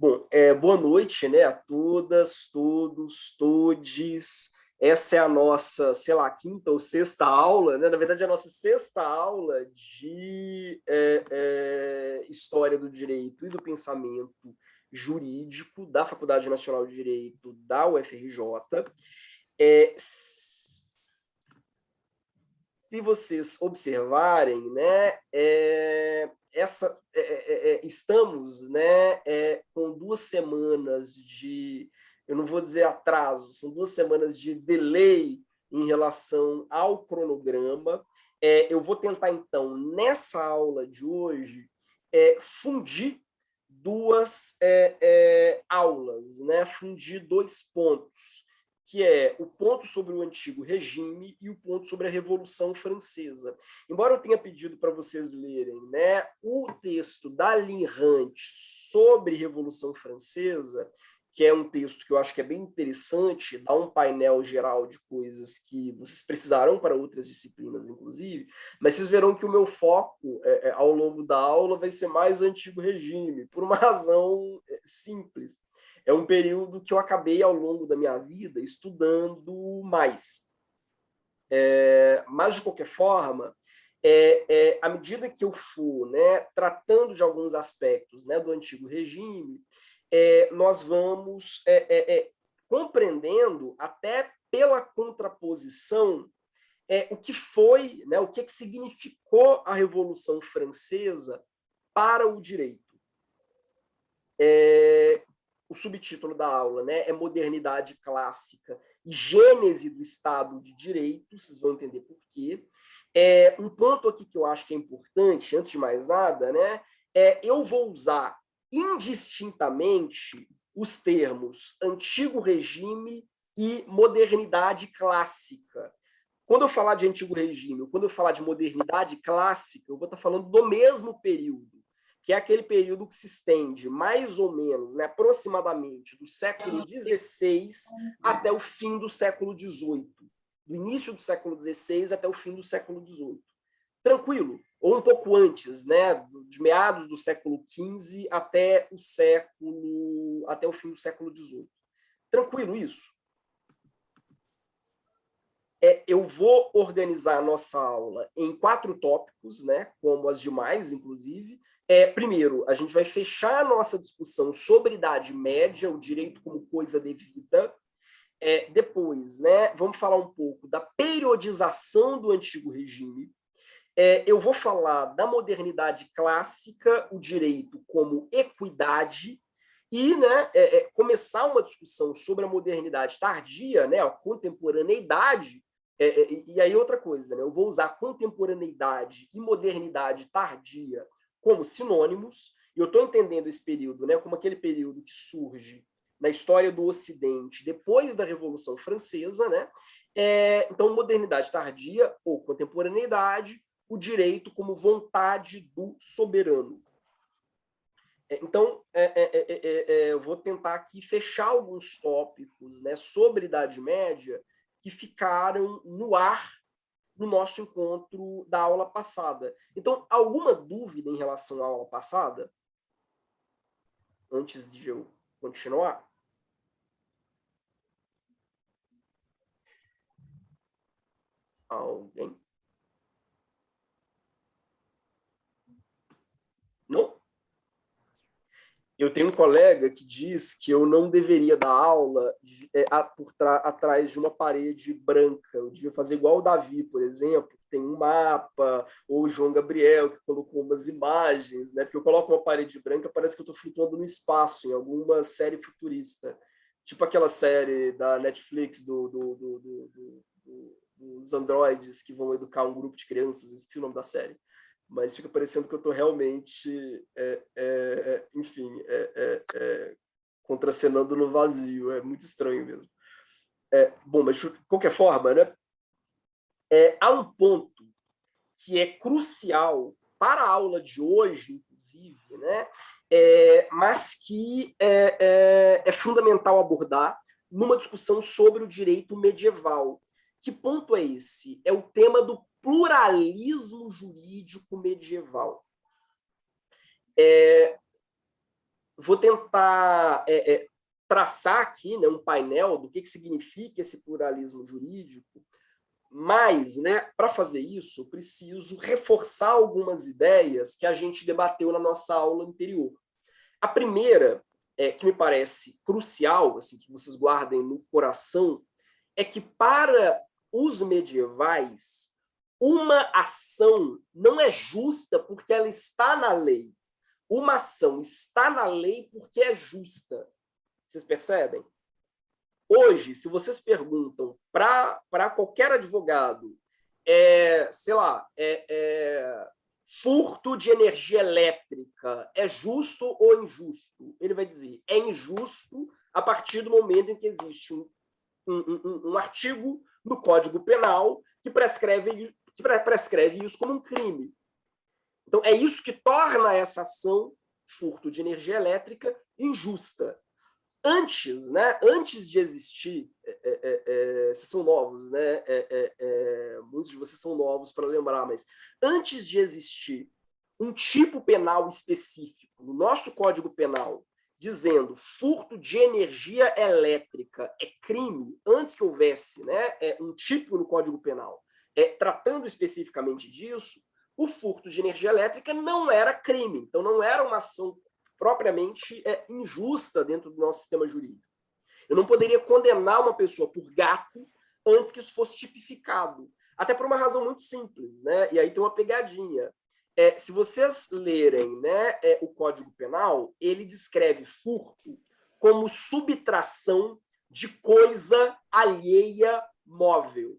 Bom, boa noite, né, a todas, todos, todes. Essa é a nossa, sei lá, quinta ou sexta aula, né? Na verdade, é a nossa sexta aula de História do Direito e do Pensamento Jurídico da Faculdade Nacional de Direito da UFRJ. Se vocês observarem, né, estamos, né, com 2 semanas de, eu não vou dizer atraso, são 2 semanas de delay em relação ao cronograma. Eu vou tentar, então, nessa aula de hoje, fundir duas aulas, né, fundir 2 pontos, que é o ponto sobre o antigo regime e o ponto sobre a Revolução Francesa. Embora eu tenha pedido para vocês lerem, né, o texto da Lynn Hunt sobre Revolução Francesa, que é um texto que eu acho que é bem interessante, dá um painel geral de coisas que vocês precisarão para outras disciplinas, inclusive, mas vocês verão que o meu foco ao longo da aula vai ser mais antigo regime, por uma razão simples. É um período que eu acabei, ao longo da minha vida, estudando mais. Mas, de qualquer forma, à medida que eu for, né, tratando de alguns aspectos, né, do antigo regime, nós vamos compreendendo, até pela contraposição, o que foi, né, o que significou a Revolução Francesa para o direito. O subtítulo da aula, né, é Modernidade Clássica e Gênese do Estado de Direito, vocês vão entender por quê. Um ponto aqui que eu acho que é importante, antes de mais nada, né, eu vou usar indistintamente os termos antigo regime e modernidade clássica. Quando eu falar de antigo regime, ou quando eu falar de modernidade clássica, eu vou estar falando do mesmo período, que é aquele período que se estende mais ou menos, né, aproximadamente, do século XVI até o fim do século XVIII. Do início do século XVI até o fim do século XVIII. Tranquilo? Ou um pouco antes, né, de meados do século XV até o fim do século XVIII. Tranquilo isso? Eu vou organizar a nossa aula em 4 tópicos, né, como as demais, inclusive. Primeiro, a gente vai fechar a nossa discussão sobre Idade Média, o direito como coisa devida. Depois, né, vamos falar um pouco da periodização do antigo regime. Eu vou falar da modernidade clássica, o direito como equidade, e, né, começar uma discussão sobre a modernidade tardia, né, a contemporaneidade. E aí outra coisa, né, eu vou usar contemporaneidade e modernidade tardia como sinônimos, e eu estou entendendo esse período, né, como aquele período que surge na história do Ocidente depois da Revolução Francesa, né? Então, modernidade tardia ou contemporaneidade, o direito como vontade do soberano. Então, eu vou tentar aqui fechar alguns tópicos, né, sobre Idade Média que ficaram no ar no nosso encontro da aula passada. Então, alguma dúvida em relação à aula passada? Antes de eu continuar? Alguém? Não? Eu tenho um colega que diz que eu não deveria dar aula atrás de uma parede branca. Eu devia fazer igual o Davi, por exemplo, que tem um mapa, ou o João Gabriel, que colocou umas imagens, né? Porque eu coloco uma parede branca, parece que eu estou flutuando no espaço, em alguma série futurista. Tipo aquela série da Netflix dos androides que vão educar um grupo de crianças, eu esqueci o nome da série, mas fica parecendo que eu estou realmente, enfim, contracenando no vazio. É muito estranho mesmo. Bom, mas de qualquer forma, né, há um ponto que é crucial para a aula de hoje, inclusive, né, mas que é fundamental abordar numa discussão sobre o direito medieval. Que ponto é esse? É o tema do pluralismo jurídico medieval. vou tentar traçar aqui, né, um painel do que significa esse pluralismo jurídico, mas, né, para fazer isso, eu preciso reforçar algumas ideias que a gente debateu na nossa aula anterior. A primeira, que me parece crucial, assim, que vocês guardem no coração, é que para os medievais, uma ação não é justa porque ela está na lei. Uma ação está na lei porque é justa. Vocês percebem? Hoje, se vocês perguntam para qualquer advogado, sei lá, furto de energia elétrica é justo ou injusto? Ele vai dizer, é injusto a partir do momento em que existe um artigo no Código Penal que prescreve isso como um crime. Então, é isso que torna essa ação, furto de energia elétrica, injusta. Antes de existir, vocês são novos, né? Muitos de vocês são novos para lembrar, mas antes de existir um tipo penal específico no nosso Código Penal, dizendo furto de energia elétrica é crime, antes que houvesse, né, um tipo no Código Penal tratando especificamente disso, o furto de energia elétrica não era crime, então não era uma ação propriamente injusta dentro do nosso sistema jurídico. Eu não poderia condenar uma pessoa por gato antes que isso fosse tipificado, até por uma razão muito simples, né? E aí tem uma pegadinha. Se vocês lerem, né, o Código Penal, ele descreve furto como subtração de coisa alheia móvel.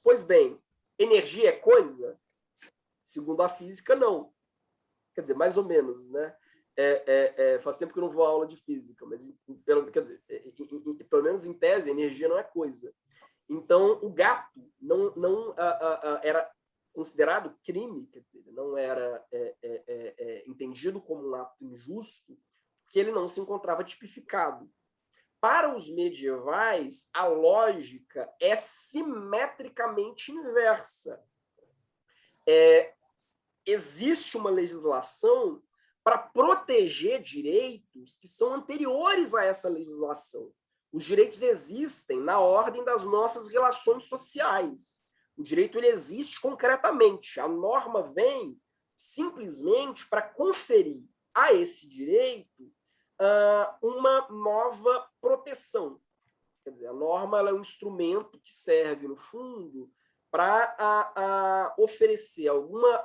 Pois bem, energia é coisa? Segundo a física, não. Quer dizer, mais ou menos, né? Faz tempo que eu não vou à aula de física, mas pelo menos em tese, energia não é coisa. Então, o gato não era considerado crime, quer dizer, não era entendido como um ato injusto, porque ele não se encontrava tipificado. Para os medievais, a lógica é simetricamente inversa. Existe uma legislação para proteger direitos que são anteriores a essa legislação. Os direitos existem na ordem das nossas relações sociais. O direito ele existe concretamente. A norma vem simplesmente para conferir a esse direito uma nova proteção. Quer dizer, a norma ela é um instrumento que serve, no fundo, para oferecer alguma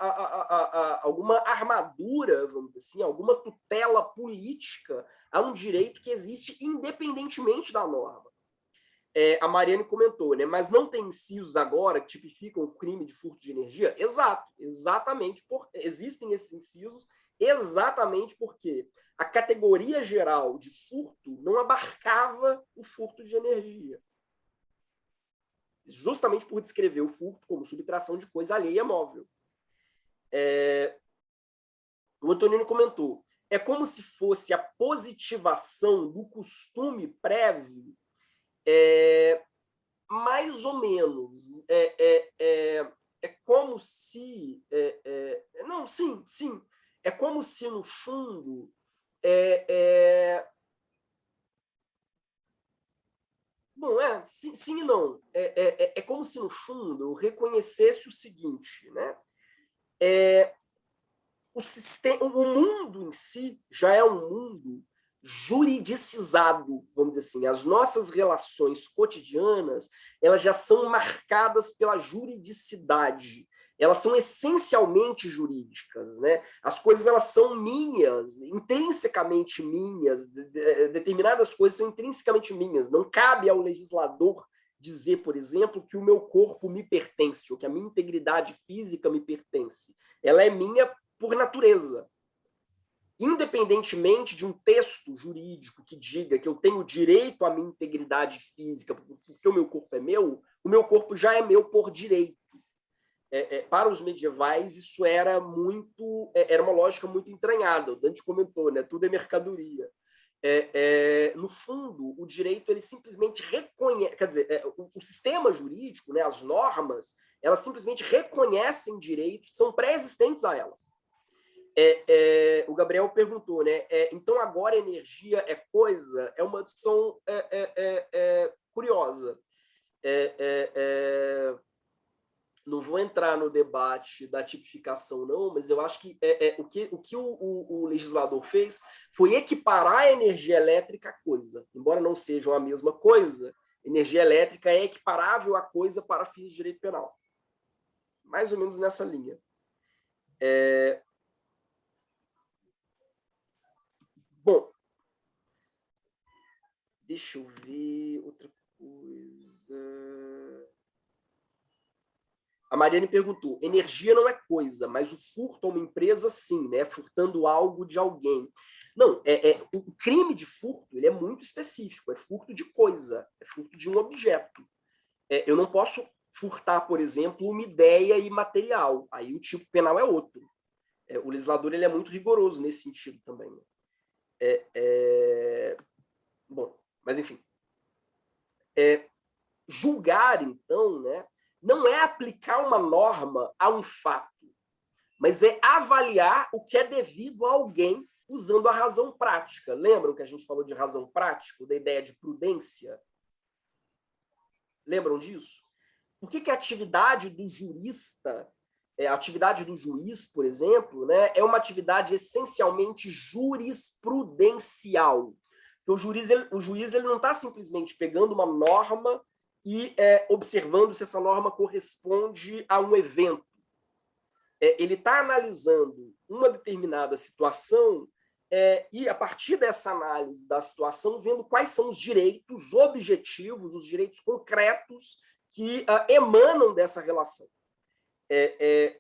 armadura, vamos dizer assim, alguma tutela política a um direito que existe independentemente da norma. A Mariane comentou, né? Mas não tem incisos agora que tipificam o crime de furto de energia? Exato, exatamente. Existem esses incisos exatamente porque a categoria geral de furto não abarcava o furto de energia. Justamente por descrever o furto como subtração de coisa alheia móvel. O Antonino comentou, é como se fosse a positivação do costume prévio, mais ou menos. É como se... não, sim. É como se, no fundo, bom, sim e não. É como se, no fundo, eu reconhecesse o seguinte, né? O mundo em si já é um mundo juridicizado, vamos dizer assim. As nossas relações cotidianas, elas já são marcadas pela juridicidade. Elas são essencialmente jurídicas, né? As coisas elas são minhas, intrinsecamente minhas. Determinadas coisas são intrinsecamente minhas. Não cabe ao legislador dizer, por exemplo, que o meu corpo me pertence, ou que a minha integridade física me pertence. Ela é minha por natureza. Independentemente de um texto jurídico que diga que eu tenho direito à minha integridade física, porque o meu corpo é meu, o meu corpo já é meu por direito. Para os medievais, isso era uma lógica muito entranhada. O Dante comentou, né? Tudo é mercadoria. No fundo, o direito ele simplesmente reconhece, quer dizer, o sistema jurídico, né, as normas, elas simplesmente reconhecem direitos que são pré-existentes a elas. O Gabriel perguntou, né? Então, agora energia é coisa? É uma discussão curiosa. Não vou entrar no debate da tipificação, não, mas eu acho que o que o legislador fez foi equiparar a energia elétrica à coisa. Embora não sejam a mesma coisa, energia elétrica é equiparável à coisa para fins de direito penal. Mais ou menos nessa linha. Bom, deixa eu ver outra coisa. A Mariane perguntou, energia não é coisa, mas o furto a uma empresa, sim, né? Furtando algo de alguém. Não, o crime de furto ele é muito específico, é furto de coisa, é furto de um objeto. Eu não posso furtar, por exemplo, uma ideia imaterial, aí o tipo penal é outro. O legislador ele é muito rigoroso nesse sentido também. Bom, mas enfim. Julgar, então, né, não é aplicar uma norma a um fato, mas é avaliar o que é devido a alguém usando a razão prática. Lembram que a gente falou de razão prática, da ideia de prudência? Lembram disso? Por que a atividade do jurista, a atividade do juiz, por exemplo, né, é uma atividade essencialmente jurisprudencial? Porque o juiz ele não está simplesmente pegando uma norma e observando se essa norma corresponde a um evento. Ele está analisando uma determinada situação e, a partir dessa análise da situação, vendo quais são os direitos objetivos, os direitos concretos que emanam dessa relação.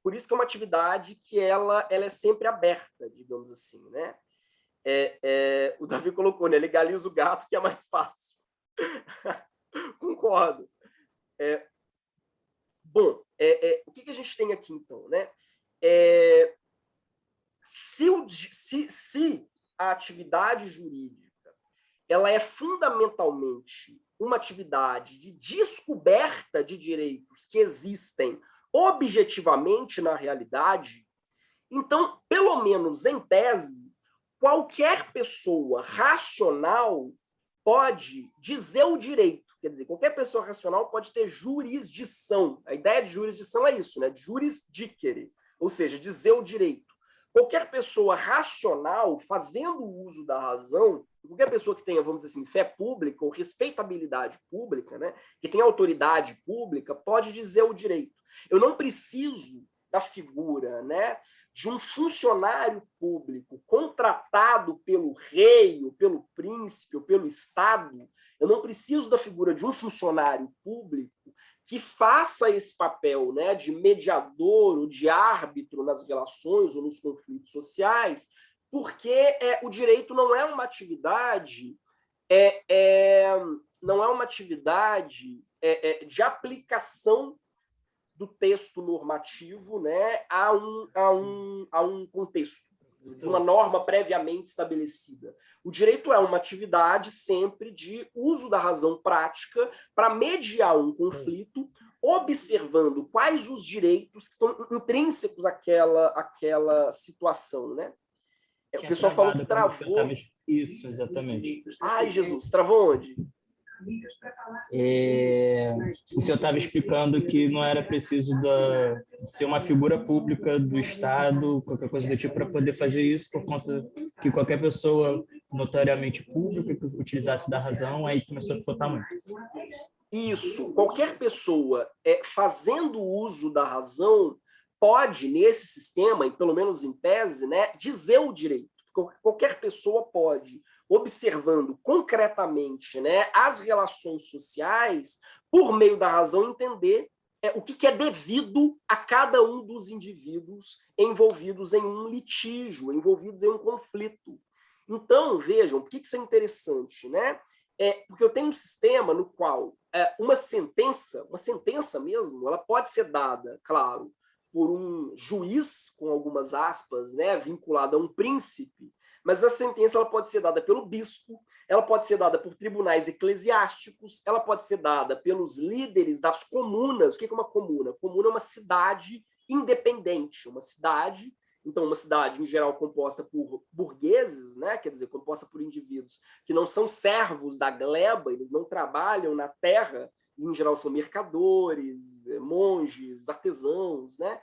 Por isso que é uma atividade que ela é sempre aberta, digamos assim, né? O Davi colocou, né? Legaliza o gato, que é mais fácil. Concordo. Bom, o que a gente tem aqui, então, né? Se a atividade jurídica ela é fundamentalmente uma atividade de descoberta de direitos que existem objetivamente na realidade, então, pelo menos em tese, qualquer pessoa racional pode dizer o direito. Quer dizer, qualquer pessoa racional pode ter jurisdição. A ideia de jurisdição é isso, né? Juris dicere, ou seja, dizer o direito. Qualquer pessoa racional, fazendo uso da razão, qualquer pessoa que tenha, vamos dizer assim, fé pública ou respeitabilidade pública, né, que tenha autoridade pública, pode dizer o direito. Eu não preciso da figura, né, de um funcionário público contratado pelo rei, ou pelo príncipe, ou pelo Estado. Eu não preciso da figura de um funcionário público que faça esse papel, né, de mediador ou de árbitro nas relações ou nos conflitos sociais, porque o direito não é uma atividade não é uma atividade de aplicação do texto normativo, né, a um contexto, de uma norma previamente estabelecida. O direito é uma atividade sempre de uso da razão prática para mediar um conflito, observando quais os direitos que estão intrínsecos àquela situação, né? O pessoal falou que travou. Isso, exatamente. Ai, Jesus, travou onde? O senhor estava explicando que não era preciso ser uma figura pública do Estado, qualquer coisa do tipo, para poder fazer isso, por conta que qualquer pessoa notoriamente pública que utilizasse da razão, aí começou a faltar muito. Isso, qualquer pessoa fazendo uso da razão pode, nesse sistema, e pelo menos em tese, né, dizer o direito. Qualquer pessoa pode, observando concretamente, né, as relações sociais, por meio da razão, entender o que é devido a cada um dos indivíduos envolvidos em um litígio, envolvidos em um conflito. Então, vejam, por que isso é interessante, né? Porque eu tenho um sistema no qual uma sentença mesmo, ela pode ser dada, claro, por um juiz, com algumas aspas, né, vinculado a um príncipe, mas a sentença ela pode ser dada pelo bispo, ela pode ser dada por tribunais eclesiásticos, ela pode ser dada pelos líderes das comunas. O que é uma comuna? Comuna é uma cidade independente, uma cidade então uma cidade, em geral, composta por burgueses, né? Quer dizer, composta por indivíduos que não são servos da gleba, eles não trabalham na terra, em geral são mercadores, monges, artesãos, né?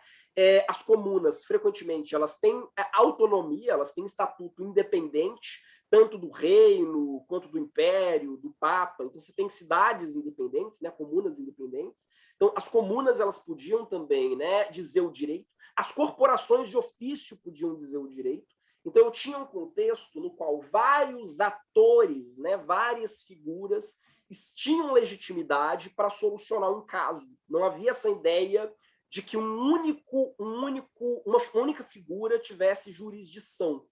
As comunas, frequentemente, elas têm autonomia, elas têm estatuto independente, tanto do reino, quanto do império, do papa. Então, você tem cidades independentes, né? Comunas independentes. Então, as comunas, elas podiam também, né, dizer o direito. As corporações de ofício podiam dizer o direito. Então, eu tinha um contexto no qual vários atores, né, várias figuras, tinham legitimidade para solucionar um caso. Não havia essa ideia de que uma única figura tivesse jurisdição.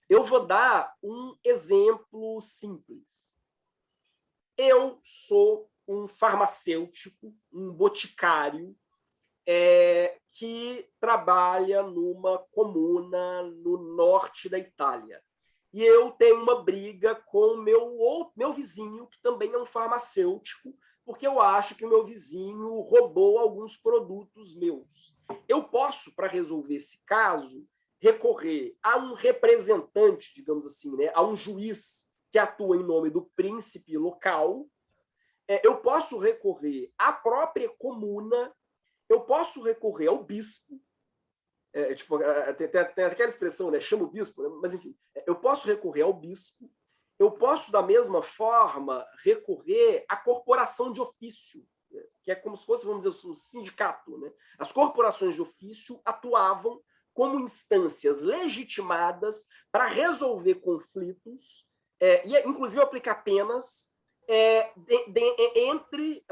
Eu vou dar um exemplo simples. Eu sou um farmacêutico, um boticário, que trabalha numa comuna no norte da Itália. E eu tenho uma briga com o meu vizinho, que também é um farmacêutico, porque eu acho que o meu vizinho roubou alguns produtos meus. Eu posso, para resolver esse caso, recorrer a um representante, digamos assim, né, a um juiz que atua em nome do príncipe local. Eu posso recorrer à própria comuna, eu posso recorrer ao bispo, tem aquela expressão, né, chama o bispo, né? Mas enfim, eu posso recorrer ao bispo, eu posso, da mesma forma, recorrer à corporação de ofício, que é como se fosse, vamos dizer, um sindicato, né? As corporações de ofício atuavam como instâncias legitimadas para resolver conflitos e, inclusive, aplicar penas entre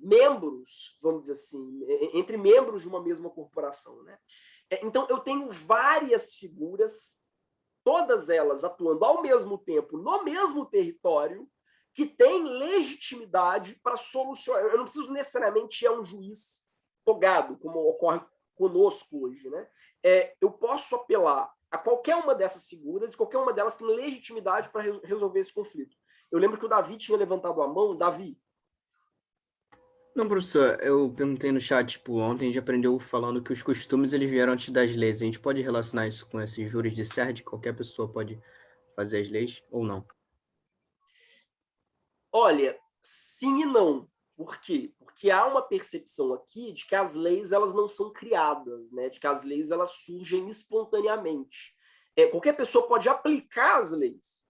membros, vamos dizer assim, entre membros de uma mesma corporação, né? Então, eu tenho várias figuras, todas elas atuando ao mesmo tempo, no mesmo território, que têm legitimidade para solucionar. Eu não preciso necessariamente ir a um juiz togado, como ocorre conosco hoje, né? Eu posso apelar a qualquer uma dessas figuras e qualquer uma delas tem legitimidade para resolver esse conflito. Eu lembro que o Davi tinha levantado a mão. Davi. Não, professor, eu perguntei no chat, tipo, ontem a gente aprendeu falando que os costumes eles vieram antes das leis. A gente pode relacionar isso com esses juros de Serde? Qualquer pessoa pode fazer as leis ou não? Olha, sim e não. Por quê? Porque há uma percepção aqui de que as leis elas não são criadas, né? De que as leis elas surgem espontaneamente. Qualquer pessoa pode aplicar as leis.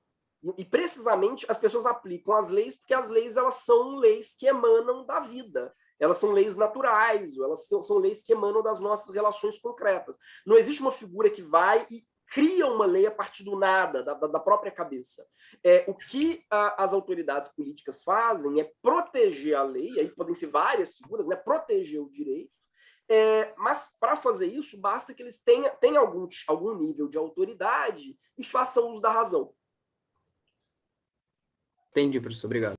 E precisamente as pessoas aplicam as leis porque as leis elas são leis que emanam da vida. Elas são leis naturais, ou elas são leis que emanam das nossas relações concretas. Não existe uma figura que vai e cria uma lei a partir do nada, da própria cabeça. O que as autoridades políticas fazem é proteger a lei, aí podem ser várias figuras, né? Proteger o direito, mas para fazer isso basta que eles tenham algum nível de autoridade e façam uso da razão. Entendi, professor. Obrigado.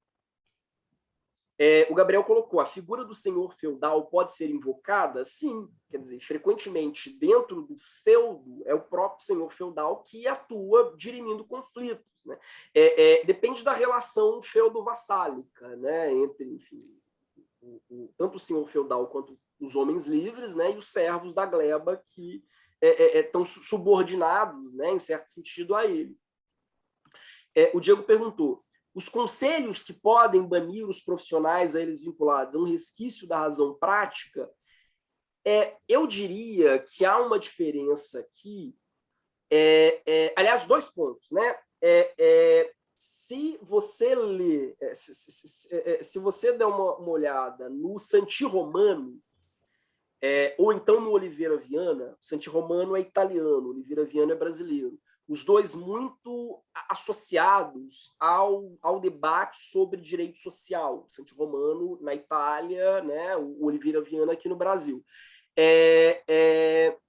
O Gabriel colocou, a figura do senhor feudal pode ser invocada? Sim, quer dizer, frequentemente dentro do feudo é o próprio senhor feudal que atua dirimindo conflitos, né? Depende da relação feudo-vassálica, né? Entre, enfim, tanto o senhor feudal quanto os homens livres, né? E os servos da gleba que estão subordinados, né? Em certo sentido, a ele. O Diego perguntou, os conselhos que podem banir os profissionais a eles vinculados a um resquício da razão prática, eu diria que há uma diferença aqui, aliás, 2 pontos, né? Se você ler, se você der uma olhada no Santi Romano, ou então no Oliveira Viana, Santi Romano é italiano, Oliveira Viana é brasileiro, os dois muito associados ao debate sobre direito social. Santi Romano na Itália, né, o Oliveira Viana aqui no Brasil.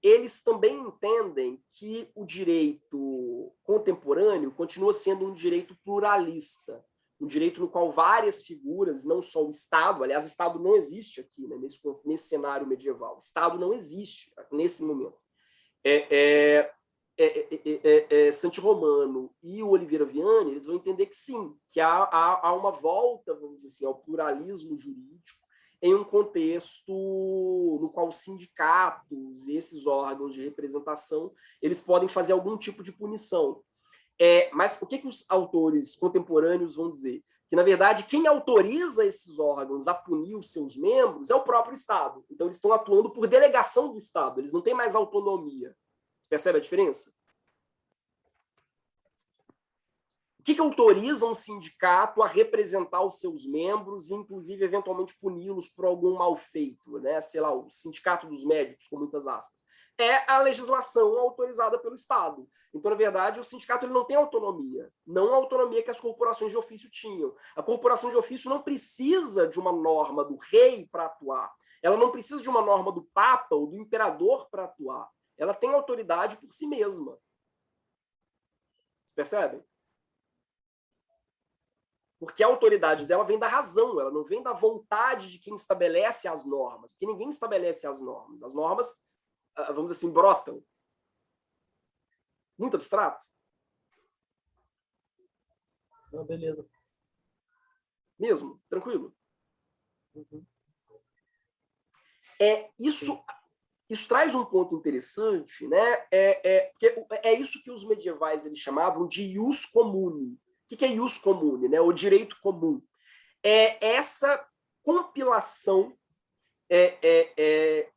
Eles também entendem que o direito contemporâneo continua sendo um direito pluralista, um direito no qual várias figuras, não só o Estado, aliás, o Estado não existe aqui, né, nesse cenário medieval, o Estado não existe nesse momento. Santi Romano e o Oliveira Viana, eles vão entender que sim, que há uma volta, vamos dizer assim, ao pluralismo jurídico em um contexto no qual os sindicatos e esses órgãos de representação eles podem fazer algum tipo de punição. Mas o que os autores contemporâneos vão dizer? Que, na verdade, quem autoriza esses órgãos a punir os seus membros é o próprio Estado. Então, eles estão atuando por delegação do Estado, eles não têm mais autonomia. Você percebe a diferença? O que autoriza um sindicato a representar os seus membros e, inclusive, eventualmente puni-los por algum mal feito, né? Sei lá, o sindicato dos médicos, com muitas aspas. É a legislação autorizada pelo Estado. Então, na verdade, o sindicato ele não tem autonomia, não a autonomia que as corporações de ofício tinham. A corporação de ofício não precisa de uma norma do rei para atuar. Ela não precisa de uma norma do Papa ou do imperador para atuar. Ela tem autoridade por si mesma. Vocês percebem? Porque a autoridade dela vem da razão, ela não vem da vontade de quem estabelece as normas, porque ninguém estabelece as normas. As normas, vamos dizer assim, brotam. Muito abstrato? Não, beleza. Mesmo? Tranquilo? Uhum. Isso traz um ponto interessante, né? Porque é isso que os medievais eles chamavam de ius comune. O que é ius comune, né? O direito comum. É essa compilação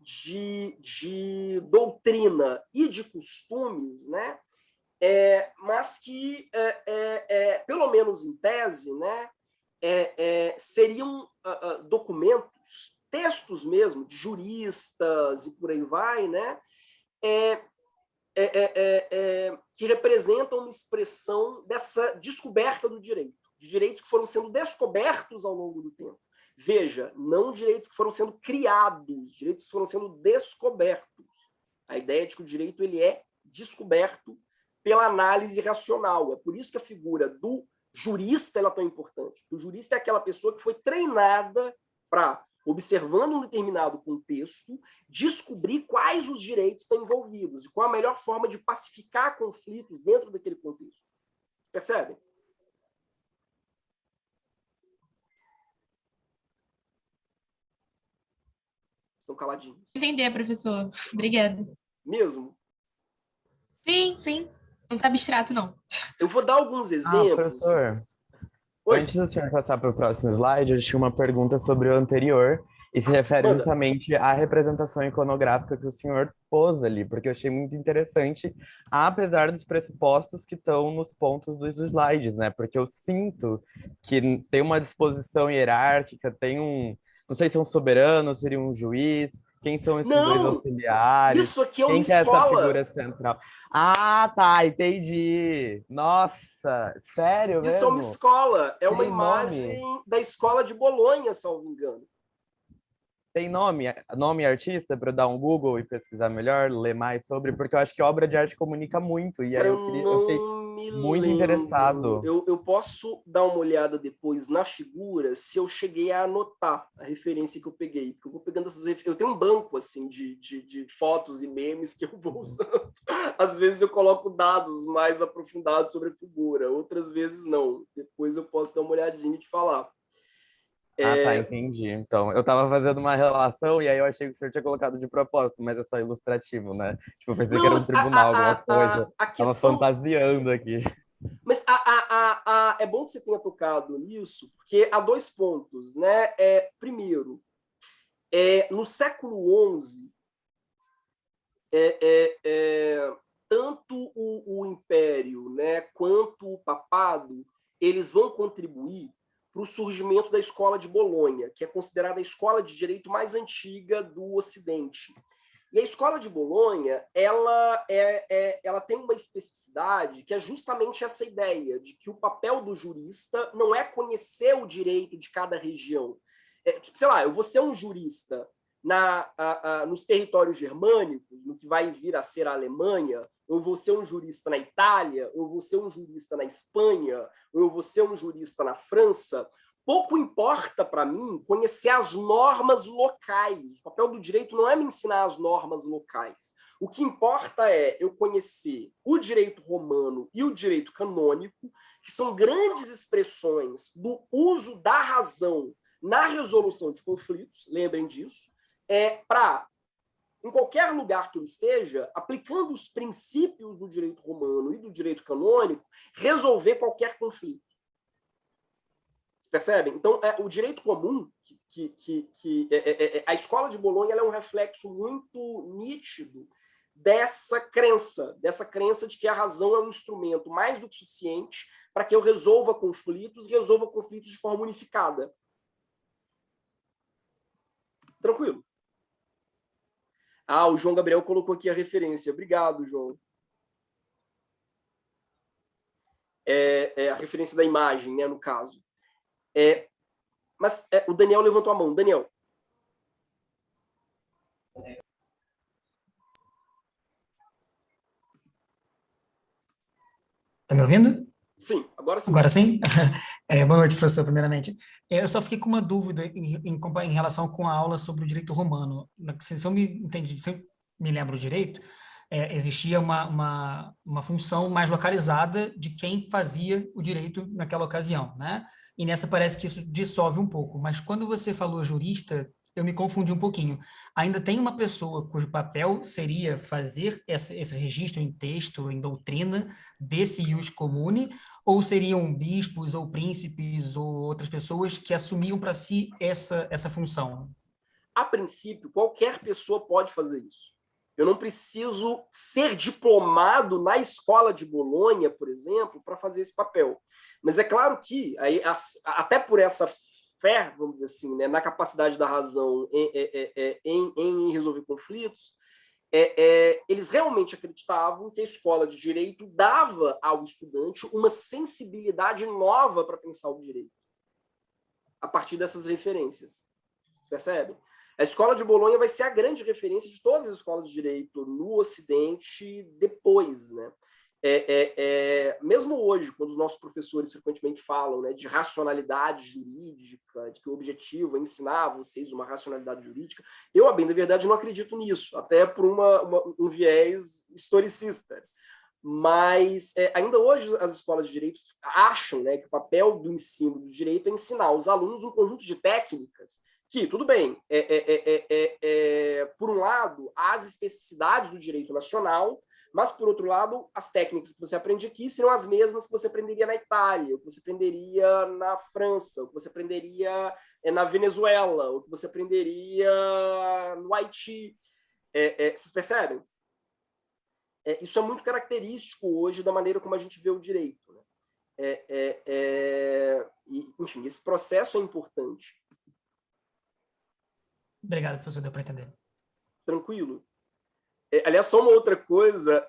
de doutrina e de costumes, né? Mas que, pelo menos em tese, né? Seriam documentos, textos mesmo, de juristas e por aí vai, né? Que representam uma expressão dessa descoberta do direito, de direitos que foram sendo descobertos ao longo do tempo. Veja, não direitos que foram sendo criados, direitos que foram sendo descobertos. A ideia de que o direito ele é descoberto pela análise racional. É por isso que a figura do jurista ela é tão importante. O jurista é aquela pessoa que foi treinada para, observando um determinado contexto, descobrir quais os direitos estão envolvidos e qual a melhor forma de pacificar conflitos dentro daquele contexto. Percebem? Estão caladinhos. Entender, professor. Obrigada. Mesmo? Sim, sim. Não está abstrato, não. Eu vou dar alguns exemplos. Professor, Oi? antes do senhor passar para o próximo slide, eu tinha uma pergunta sobre o anterior, e se refere Manda. justamente à representação iconográfica que o senhor pôs ali, porque eu achei muito interessante, apesar dos pressupostos que estão nos pontos dos slides, né? Porque eu sinto que tem uma disposição hierárquica, tem um, não sei se é um soberano, seria um juiz, quem são esses dois Não, auxiliares, isso aqui é uma quem que é essa escola. figura central? Ah, tá, entendi. Nossa, sério Isso é uma mesmo? escola. É uma Tem imagem nome? da escola de Bolonha, salvo engano. Tem nome artista para eu dar um Google e pesquisar melhor, ler mais sobre, porque eu acho que obra de arte comunica muito, e aí Cara, eu fiquei me muito lembro. interessado. Eu posso dar uma olhada depois na figura se eu cheguei a anotar a referência que eu peguei. Porque eu vou pegando essas referências. Eu tenho um banco assim, de fotos e memes que eu vou usando. Às vezes eu coloco dados mais aprofundados sobre a figura, outras vezes não. Depois eu posso dar uma olhadinha e te falar. Ah, tá, entendi. Então, eu tava fazendo uma relação e aí eu achei que o senhor tinha colocado de propósito, mas é só ilustrativo, né? Tipo, eu pensei que era um tribunal, alguma coisa. A Tava questão... fantasiando aqui. Mas é bom que você tenha tocado nisso, porque há dois pontos, né? Primeiro, no século XI, tanto o Império, né, quanto o Papado, eles vão contribuir para o surgimento da Escola de Bolonha, que é considerada a escola de direito mais antiga do Ocidente. E a Escola de Bolonha, ela tem uma especificidade que é justamente essa ideia de que o papel do jurista não é conhecer o direito de cada região. Tipo, sei lá, eu vou ser um jurista nos territórios germânicos, no que vai vir a ser a Alemanha, eu vou ser um jurista na Itália, eu vou ser um jurista na Espanha, eu vou ser um jurista na França. Pouco importa para mim conhecer as normas locais. O papel do direito não é me ensinar as normas locais. O que importa é eu conhecer o direito romano e o direito canônico, que são grandes expressões do uso da razão na resolução de conflitos, lembrem disso, para, em qualquer lugar que ele esteja, aplicando os princípios do direito romano e do direito canônico, resolver qualquer conflito. Vocês percebem? Então, o direito comum, a escola de Bolonha ela é um reflexo muito nítido dessa crença de que a razão é um instrumento mais do que suficiente para que eu resolva conflitos de forma unificada. Tranquilo. O João Gabriel colocou aqui a referência. Obrigado, João. A referência da imagem, né, no caso. Mas o Daniel levantou a mão. Daniel. Tá me ouvindo? Sim, agora sim. Agora sim? Boa noite, professor, primeiramente. Eu só fiquei com uma dúvida em relação com a aula sobre o direito romano. Se eu me lembro direito, existia uma função mais localizada de quem fazia o direito naquela ocasião, né? E nessa parece que isso dissolve um pouco. Mas quando você falou jurista, eu me confundi um pouquinho. Ainda tem uma pessoa cujo papel seria fazer esse registro em texto, em doutrina, desse ius comune, ou seriam bispos, ou príncipes, ou outras pessoas que assumiam para si essa função? A princípio, qualquer pessoa pode fazer isso. Eu não preciso ser diplomado na escola de Bolonha, por exemplo, para fazer esse papel. Mas é claro que, até por essa fé, vamos dizer assim, né, na capacidade da razão em resolver conflitos, eles realmente acreditavam que a escola de direito dava ao estudante uma sensibilidade nova para pensar o direito, a partir dessas referências. Vocês percebem? A escola de Bolonha vai ser a grande referência de todas as escolas de direito no Ocidente depois, né? Mesmo hoje, quando os nossos professores frequentemente falam, né, de racionalidade jurídica, de que o objetivo é ensinar vocês uma racionalidade jurídica, eu, a bem da verdade, não acredito nisso, até por um viés historicista. Mas ainda hoje as escolas de direito acham, né, que o papel do ensino do direito é ensinar aos alunos um conjunto de técnicas que, tudo bem, por um lado, as especificidades do direito nacional, mas, por outro lado, as técnicas que você aprende aqui serão as mesmas que você aprenderia na Itália, o que você aprenderia na França, o que você aprenderia na Venezuela, o que você aprenderia no Haiti. Vocês percebem? Isso é muito característico hoje da maneira como a gente vê o direito, né? Enfim, esse processo é importante. Obrigado, professor, deu para entender. Tranquilo. Aliás, só uma outra coisa,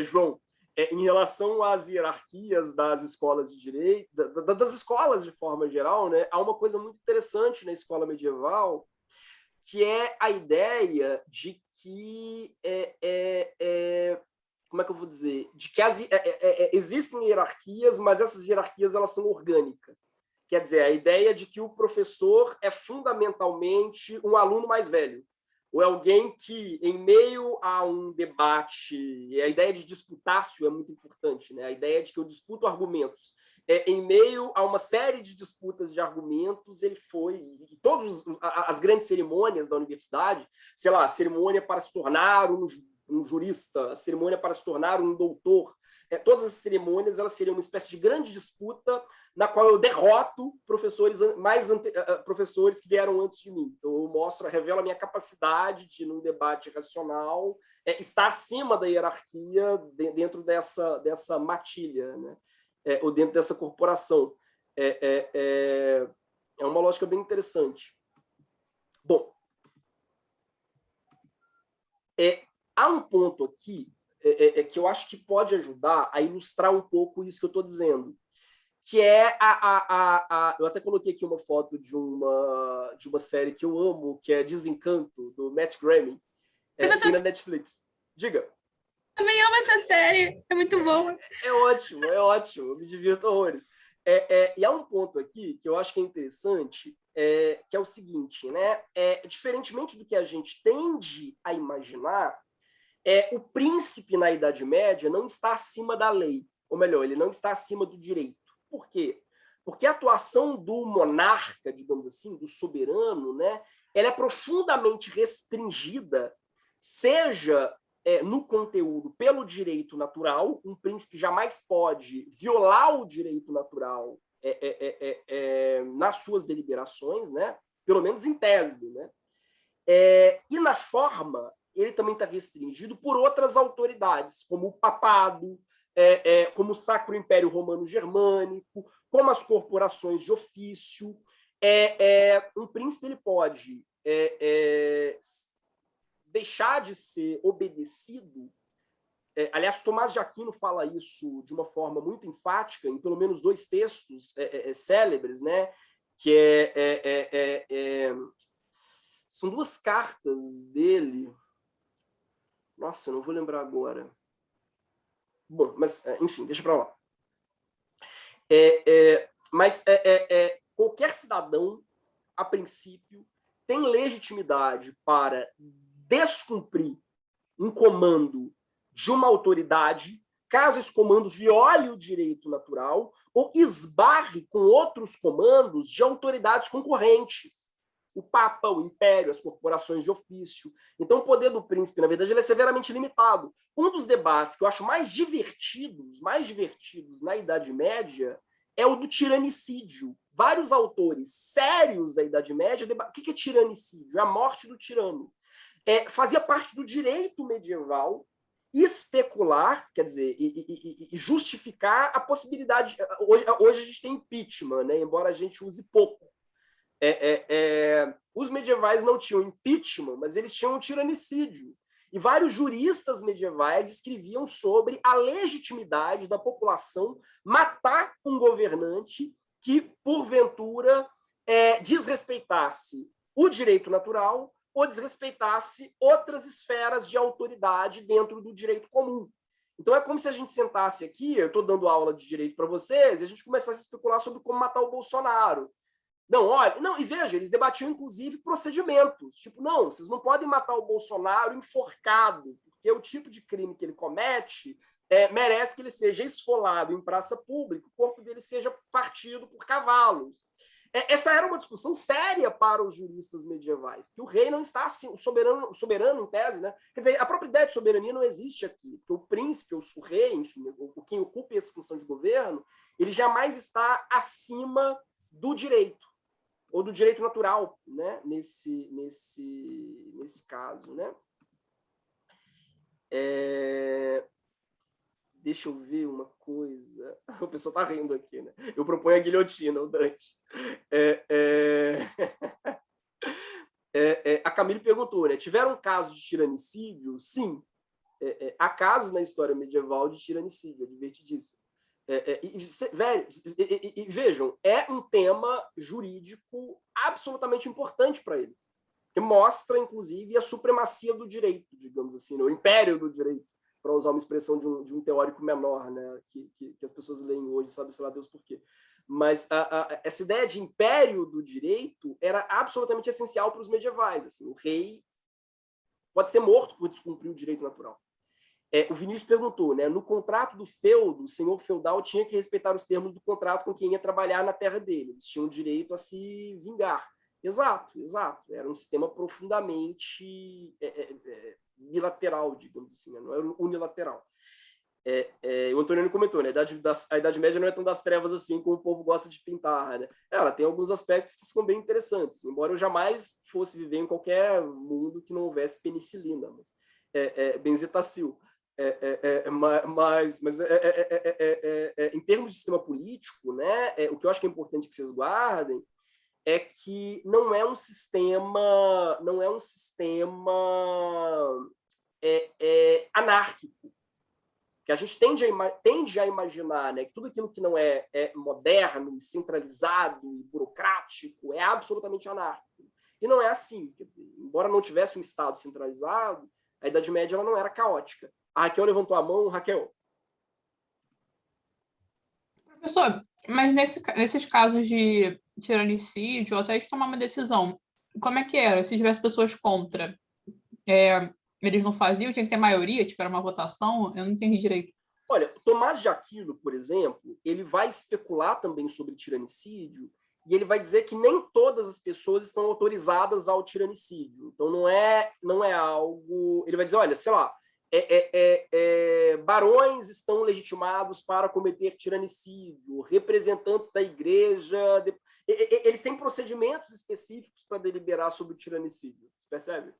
João, em relação às hierarquias das escolas de direito, das escolas de forma geral, né, há uma coisa muito interessante na escola medieval, que é a ideia de que, como é que eu vou dizer, de que existem hierarquias, mas essas hierarquias elas são orgânicas. Quer dizer, a ideia de que o professor é fundamentalmente um aluno mais velho, ou é alguém que, em meio a um debate, e a ideia de disputácio é muito importante, né? A ideia de que eu disputo argumentos. Em meio a uma série de disputas de argumentos, ele foi, e todas as grandes cerimônias da universidade, sei lá, a cerimônia para se tornar um jurista, a cerimônia para se tornar um doutor, todas as cerimônias elas seriam uma espécie de grande disputa na qual eu derroto professores que vieram antes de mim. Então, eu revelo a minha capacidade de, num debate racional, estar acima da hierarquia dentro dessa matilha, né? Ou dentro dessa corporação. É uma lógica bem interessante. Bom, há um ponto aqui que eu acho que pode ajudar a ilustrar um pouco isso que eu estou dizendo, que é eu até coloquei aqui uma foto de uma série que eu amo, que é Desencanto, do Matt Groening, tem na Netflix. Diga. Também amo essa série, é muito boa. É ótimo, eu me divirto horrores. E há um ponto aqui que eu acho que é interessante, que é o seguinte, né? Diferentemente do que a gente tende a imaginar, o príncipe na Idade Média não está acima da lei, ou melhor, ele não está acima do direito. Por quê? porque a atuação do monarca, digamos assim, do soberano, né, ela é profundamente restringida, seja no conteúdo pelo direito natural, um príncipe jamais pode violar o direito natural nas suas deliberações, né, pelo menos em tese, né, e na forma, ele também está restringido por outras autoridades, como o papado, como o Sacro Império Romano Germânico, como as corporações de ofício. Um príncipe ele pode deixar de ser obedecido. Aliás, Tomás de Aquino fala isso de uma forma muito enfática, em pelo menos 2 textos célebres, né? Que são 2 cartas dele. Nossa, eu não vou lembrar agora. Bom, mas, enfim, deixa para lá. Mas qualquer cidadão, a princípio, tem legitimidade para descumprir um comando de uma autoridade, caso esse comando viole o direito natural ou esbarre com outros comandos de autoridades concorrentes. O Papa, o Império, as corporações de ofício. Então, o poder do príncipe, na verdade, ele é severamente limitado. Um dos debates que eu acho mais divertidos na Idade Média é o do tiranicídio. Vários autores sérios da Idade Média debatem. O que é tiranicídio? É a morte do tirano. Fazia parte do direito medieval especular, quer dizer, e justificar a possibilidade. Hoje a gente tem impeachment, né? Embora a gente use pouco. Os medievais não tinham impeachment, mas eles tinham um tiranicídio. E vários juristas medievais escreviam sobre a legitimidade da população matar um governante que, porventura, desrespeitasse o direito natural ou desrespeitasse outras esferas de autoridade dentro do direito comum. Então, é como se a gente sentasse aqui, eu estou dando aula de direito para vocês, e a gente começasse a especular sobre como matar o Bolsonaro. Não, olha, não, e veja, eles debatiam, inclusive, procedimentos. Tipo, não, vocês não podem matar o Bolsonaro enforcado, porque o tipo de crime que ele comete merece que ele seja esfolado em praça pública, o corpo dele seja partido por cavalos. Essa era uma discussão séria para os juristas medievais, porque o rei não está assim, o soberano em tese, né? Quer dizer, a própria ideia de soberania não existe aqui, porque o príncipe, o rei, enfim, quem ocupa essa função de governo, ele jamais está acima do direito, ou do direito natural, né? nesse caso, né? Deixa eu ver uma coisa. O pessoal está rindo aqui, né? Eu proponho a guilhotina, o Dante. A Camille perguntou, né? Tiveram casos de tiranicídio? Sim. Há casos na história medieval de tiranicídio, é divertidíssimo. Vejam, é um tema jurídico absolutamente importante para eles, que mostra, inclusive, a supremacia do direito, digamos assim, né? O império do direito, para usar uma expressão de um teórico menor, né? que as pessoas leem hoje, sabe-se lá Deus por quê. Mas essa ideia de império do direito era absolutamente essencial para os medievais. Assim, o rei pode ser morto por descumprir o direito natural. O Vinícius perguntou, né? No contrato do feudo, o senhor feudal tinha que respeitar os termos do contrato com quem ia trabalhar na terra dele. Eles tinham direito a se vingar. Exato. Era um sistema profundamente bilateral, digamos assim, né? Não era unilateral. O Antônio comentou, né? A Idade Média não é tão das trevas assim como o povo gosta de pintar, né? Ela tem alguns aspectos que são bem interessantes, embora eu jamais fosse viver em qualquer mundo que não houvesse penicilina, mas benzetacil. Mas em termos de sistema político, né, o que eu acho que é importante que vocês guardem é que não é um sistema anárquico, que a gente tende a imaginar, né, que tudo aquilo que não é moderno, centralizado e burocrático é absolutamente anárquico. E não é assim. Quer dizer, embora não tivesse um Estado centralizado, a Idade Média ela não era caótica. A Raquel levantou a mão. Raquel. Professor, mas nesses casos de tiranicídio, ou até de tomar uma decisão, como é que era? Se tivesse pessoas contra, eles não faziam? Tinha que ter maioria? Tipo, era uma votação? Eu não entendi direito. Olha, Tomás de Aquino, por exemplo, ele vai especular também sobre tiranicídio e ele vai dizer que nem todas as pessoas estão autorizadas ao tiranicídio. Então, não é algo... Ele vai dizer, olha, sei lá, barões estão legitimados para cometer tiranicídio, representantes da igreja... Eles têm procedimentos específicos para deliberar sobre o tiranicídio. Você percebe?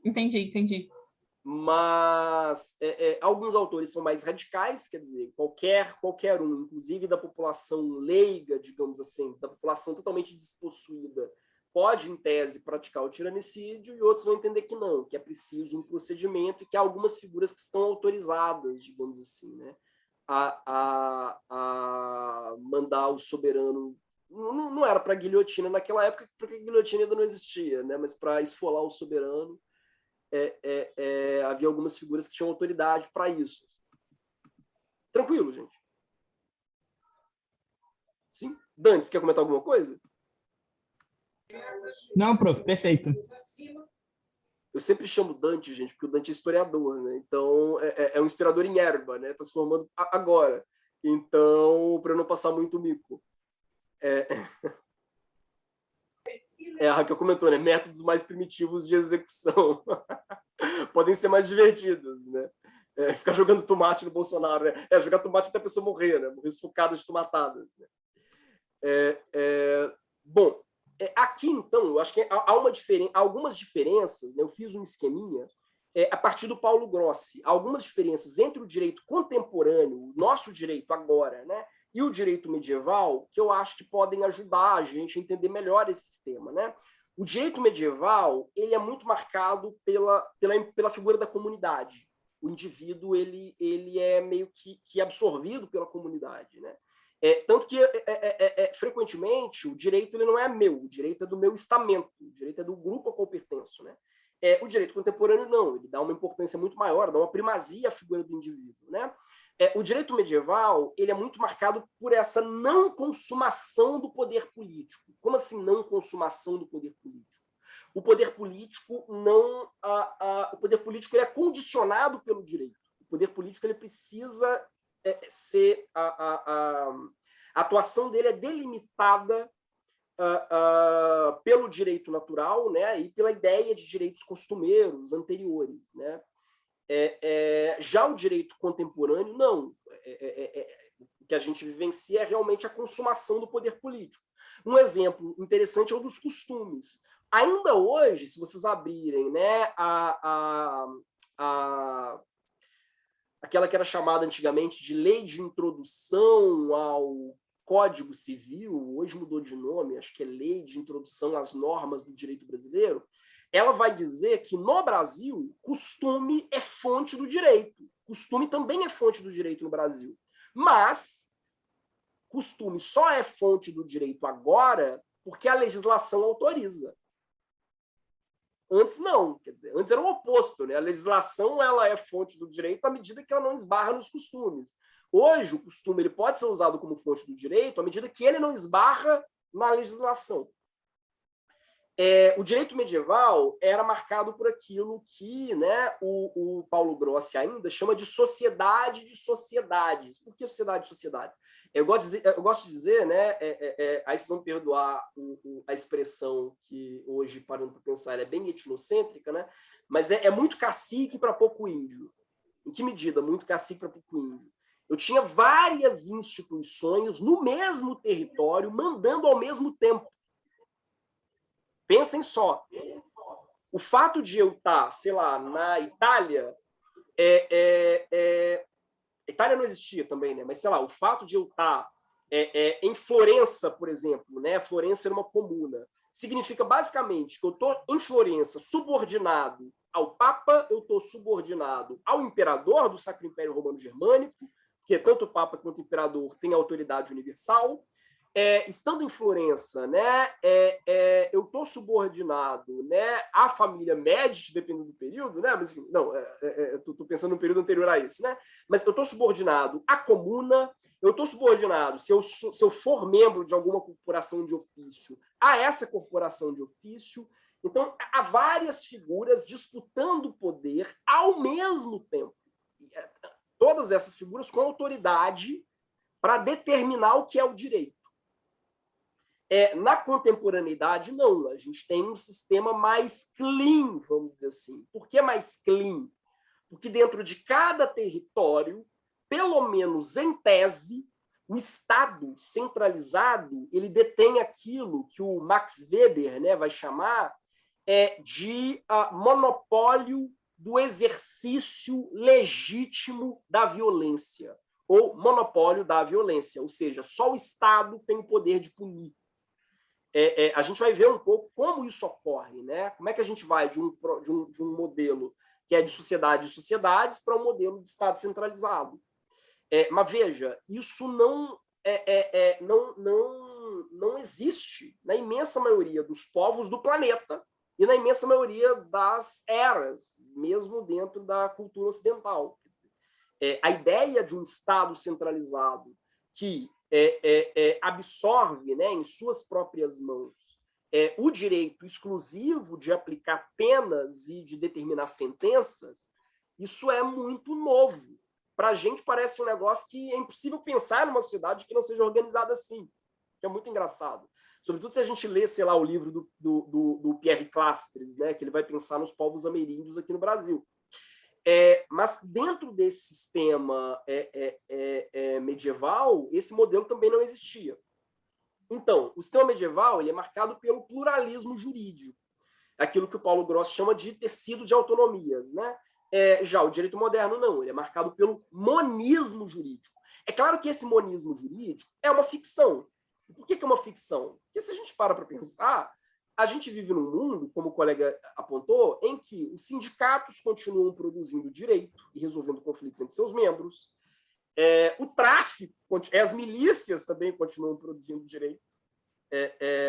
Entendi. Mas alguns autores são mais radicais, quer dizer, qualquer um, inclusive da população leiga, digamos assim, da população totalmente despossuída, pode, em tese, praticar o tiranicídio, e outros vão entender que não, que é preciso um procedimento e que há algumas figuras que estão autorizadas, digamos assim, né, a mandar o soberano. Não era para guilhotina naquela época, porque a guilhotina ainda não existia, né, mas para esfolar o soberano. Havia algumas figuras que tinham autoridade para isso. Tranquilo, gente? Sim? Dante, você quer comentar alguma coisa? Não, prof, perfeito. Eu sempre chamo Dante, gente, porque o Dante é historiador, né? Então, é um historiador em erva, né? Está se formando agora. Então, para eu não passar muito mico. A Raquel comentou, né? Métodos mais primitivos de execução. Podem ser mais divertidos, né? Ficar jogando tomate no Bolsonaro, né? Jogar tomate até a pessoa morrer, né? Morrer sufocada de tomatadas. Né? Bom, aqui, então, eu acho que há algumas diferenças, né? Eu fiz um esqueminha a partir do Paulo Grossi. Há algumas diferenças entre o direito contemporâneo, o nosso direito agora, né? E o direito medieval, que eu acho que podem ajudar a gente a entender melhor esse sistema, né? O direito medieval, ele é muito marcado pela figura da comunidade. O indivíduo, ele é meio que absorvido pela comunidade, né? Tanto que, frequentemente, o direito ele não é meu, o direito é do meu estamento, o direito é do grupo ao qual eu pertenço, né? O direito contemporâneo, não, ele dá uma importância muito maior, dá uma primazia à figura do indivíduo, né? O direito medieval ele é muito marcado por essa não consumação do poder político. Como assim não consumação do poder político? O poder político não, o poder político ele é condicionado pelo direito. O poder político ele precisa ser a atuação dele é delimitada pelo direito natural, né, e pela ideia de direitos costumeiros anteriores, né? Já o direito contemporâneo, não. O que a gente vivencia é realmente a consumação do poder político. Um exemplo interessante é o dos costumes. Ainda hoje, se vocês abrirem, né, aquela que era chamada antigamente de Lei de Introdução ao Código Civil, hoje mudou de nome, acho que é Lei de Introdução às Normas do Direito Brasileiro, ela vai dizer que, no Brasil, costume é fonte do direito. Costume também é fonte do direito no Brasil. Mas costume só é fonte do direito agora porque a legislação autoriza. Antes não. Quer dizer, antes era o oposto, né? A legislação ela é fonte do direito à medida que ela não esbarra nos costumes. Hoje, o costume ele pode ser usado como fonte do direito à medida que ele não esbarra na legislação. O direito medieval era marcado por aquilo que, né, o Paulo Grossi ainda chama de sociedade de sociedades. Por que sociedade de sociedades? Eu gosto de dizer, né, aí vocês vão perdoar a expressão que hoje, parando para pensar, é bem etnocêntrica, né, mas é muito cacique para pouco índio. Em que medida muito cacique para pouco índio? Eu tinha várias instituições no mesmo território mandando ao mesmo tempo. Pensem só, o fato de eu estar, sei lá, na Itália, Itália não existia também, né? Mas sei lá, o fato de eu estar em Florença, por exemplo, né? Florença era uma comuna, significa basicamente que eu estou em Florença subordinado ao Papa, eu estou subordinado ao imperador do Sacro Império Romano Germânico, porque tanto o Papa quanto o imperador têm autoridade universal. Estando em Florença, né, eu estou subordinado, né, à família Médici, dependendo do período, né, mas enfim, não, estou pensando no período anterior a esse, né, mas eu estou subordinado à comuna, eu estou subordinado, se eu for membro de alguma corporação de ofício, a essa corporação de ofício. Então, há várias figuras disputando o poder ao mesmo tempo. todas essas figuras com autoridade para determinar o que é o direito. Na contemporaneidade, não. A gente tem um sistema mais clean, vamos dizer assim. Por que mais clean? Porque dentro de cada território, pelo menos em tese, o Estado centralizado ele detém aquilo que o Max Weber, né, vai chamar de monopólio do exercício legítimo da violência, ou monopólio da violência, ou seja, só o Estado tem o poder de punir. A gente vai ver um pouco como isso ocorre, né? Como é que a gente vai de um modelo que é de sociedade e sociedades para um modelo de Estado centralizado. Mas veja, isso não existe na imensa maioria dos povos do planeta e na imensa maioria das eras, mesmo dentro da cultura ocidental. A ideia de um Estado centralizado que absorve, né, em suas próprias mãos o direito exclusivo de aplicar penas e de determinar sentenças, isso é muito novo. Para a gente parece um negócio que é impossível pensar numa sociedade que não seja organizada assim, que é muito engraçado. Sobretudo se a gente lê, sei lá, o livro do Pierre Clastres, né, que ele vai pensar nos povos ameríndios aqui no Brasil. Mas dentro desse sistema medieval, esse modelo também não existia. Então, o sistema medieval ele é marcado pelo pluralismo jurídico, aquilo que o Paulo Gross chama de tecido de autonomias, né? Já o direito moderno não, ele é marcado pelo monismo jurídico. É claro que esse monismo jurídico é uma ficção. Por que é uma ficção? Porque se a gente para pensar, a gente vive num mundo, como o colega apontou, em que os sindicatos continuam produzindo direito e resolvendo conflitos entre seus membros. O tráfico, as milícias também continuam produzindo direito.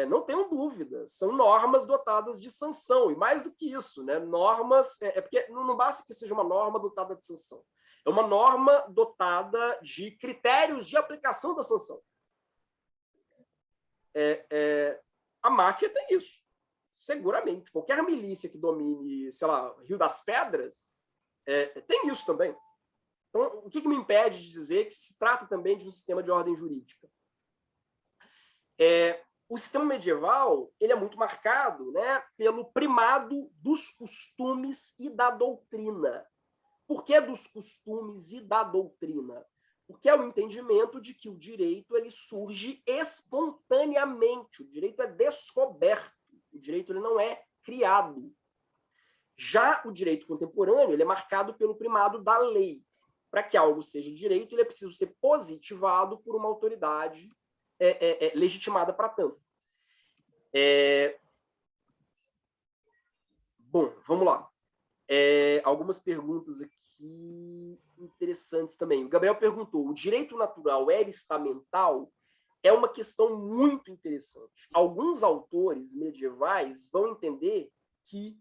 Não tenham dúvida, são normas dotadas de sanção, e mais do que isso, né? Normas, porque não basta que seja uma norma dotada de sanção, é uma norma dotada de critérios de aplicação da sanção. A máfia tem isso, seguramente. Qualquer milícia que domine, sei lá, Rio das Pedras, tem isso também. Então, o que me impede de dizer que se trata também de um sistema de ordem jurídica? O sistema medieval ele é muito marcado, né, pelo primado dos costumes e da doutrina. Por que dos costumes e da doutrina? Porque é o entendimento de que o direito ele surge espontaneamente, o direito é descoberto, o direito ele não é criado. Já o direito contemporâneo ele é marcado pelo primado da lei. Para que algo seja direito, ele é preciso ser positivado por uma autoridade legitimada para tanto. Bom, vamos lá. Algumas perguntas aqui interessantes também. O Gabriel perguntou: o direito natural estamental? É uma questão muito interessante. Alguns autores medievais vão entender que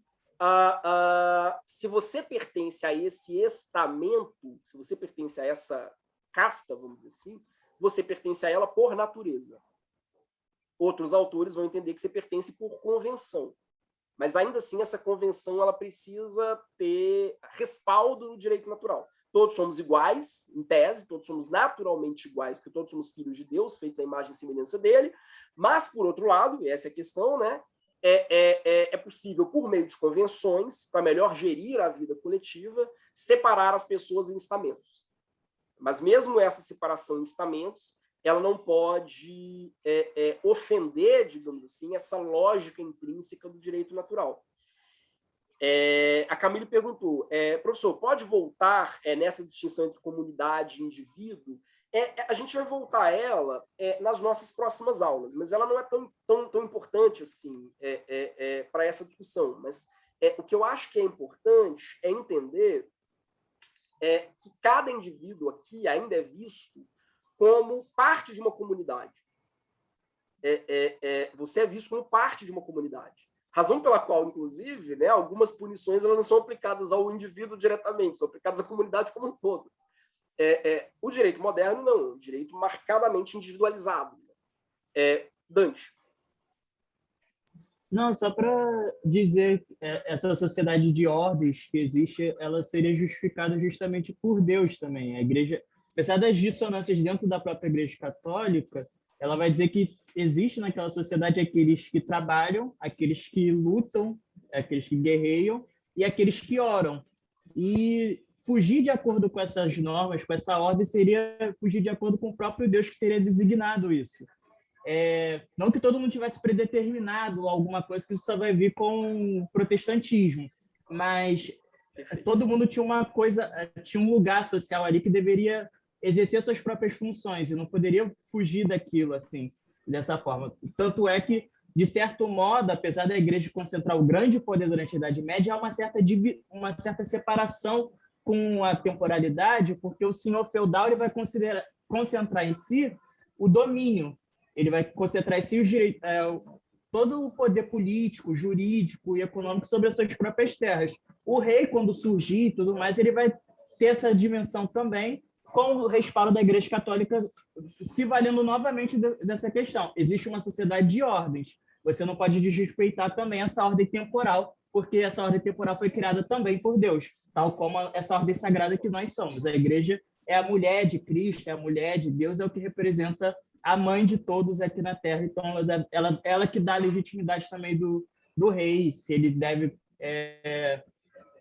se você pertence a esse estamento, se você pertence a essa casta, vamos dizer assim, você pertence a ela por natureza. Outros autores vão entender que você pertence por convenção. Mas, ainda assim, essa convenção ela precisa ter respaldo no direito natural. Todos somos iguais, em tese, todos somos naturalmente iguais, porque todos somos filhos de Deus, feitos à imagem e semelhança dele. Mas, por outro lado, e essa é a questão, né, é possível, por meio de convenções, para melhor gerir a vida coletiva, separar as pessoas em estamentos. Mas mesmo essa separação em estamentos, ela não pode ofender, digamos assim, essa lógica intrínseca do direito natural. A Camille perguntou: professor, pode voltar nessa distinção entre comunidade e indivíduo? A gente vai voltar a ela nas nossas próximas aulas, mas ela não é tão importante assim para essa discussão. Mas o que eu acho que é importante é entender que cada indivíduo aqui ainda é visto como parte de uma comunidade. Você é visto como parte de uma comunidade. Razão pela qual, inclusive, né, algumas punições elas não são aplicadas ao indivíduo diretamente, são aplicadas à comunidade como um todo. O direito moderno, não. O direito marcadamente individualizado. Dante. Não, só para dizer, essa sociedade de ordens que existe, ela seria justificada justamente por Deus também. A igreja, apesar das dissonâncias dentro da própria igreja católica, ela vai dizer que existe naquela sociedade aqueles que trabalham, aqueles que lutam, aqueles que guerreiam e aqueles que oram. E fugir de acordo com essas normas, com essa ordem, seria fugir de acordo com o próprio Deus que teria designado isso. Não que todo mundo tivesse predeterminado alguma coisa que isso só vai vir com o protestantismo, mas todo mundo tinha uma coisa, tinha um lugar social ali que deveria exercer suas próprias funções e não poderia fugir daquilo assim, dessa forma. Tanto é que, de certo modo, apesar da igreja concentrar o grande poder durante a Idade Média, há uma certa separação com a temporalidade, porque o senhor feudal ele vai concentrar em si o domínio. Ele vai concentrar em si todo o poder político, jurídico e econômico sobre as suas próprias terras. O rei, quando surgir e tudo mais, ele vai ter essa dimensão também, com o respaldo da Igreja Católica se valendo novamente dessa questão. Existe uma sociedade de ordens. Você não pode desrespeitar também essa ordem temporal, porque essa ordem temporal foi criada também por Deus, tal como essa ordem sagrada que nós somos. A Igreja é a mulher de Cristo, é a mulher de Deus, é o que representa a mãe de todos aqui na Terra. Então, ela que dá a legitimidade também do rei, se ele deve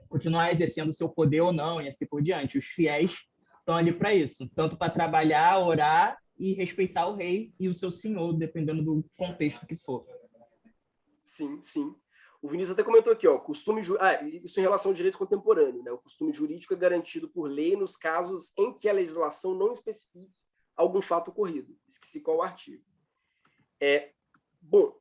continuar exercendo o seu poder ou não, e assim por diante. Os fiéis estão ali para isso, tanto para trabalhar, orar e respeitar o rei e o seu senhor, dependendo do contexto que for. Sim, sim. O Vinícius até comentou aqui, ó, isso em relação ao direito contemporâneo, né? O costume jurídico é garantido por lei nos casos em que a legislação não especifique algum fato ocorrido. Esqueci qual o artigo. Bom,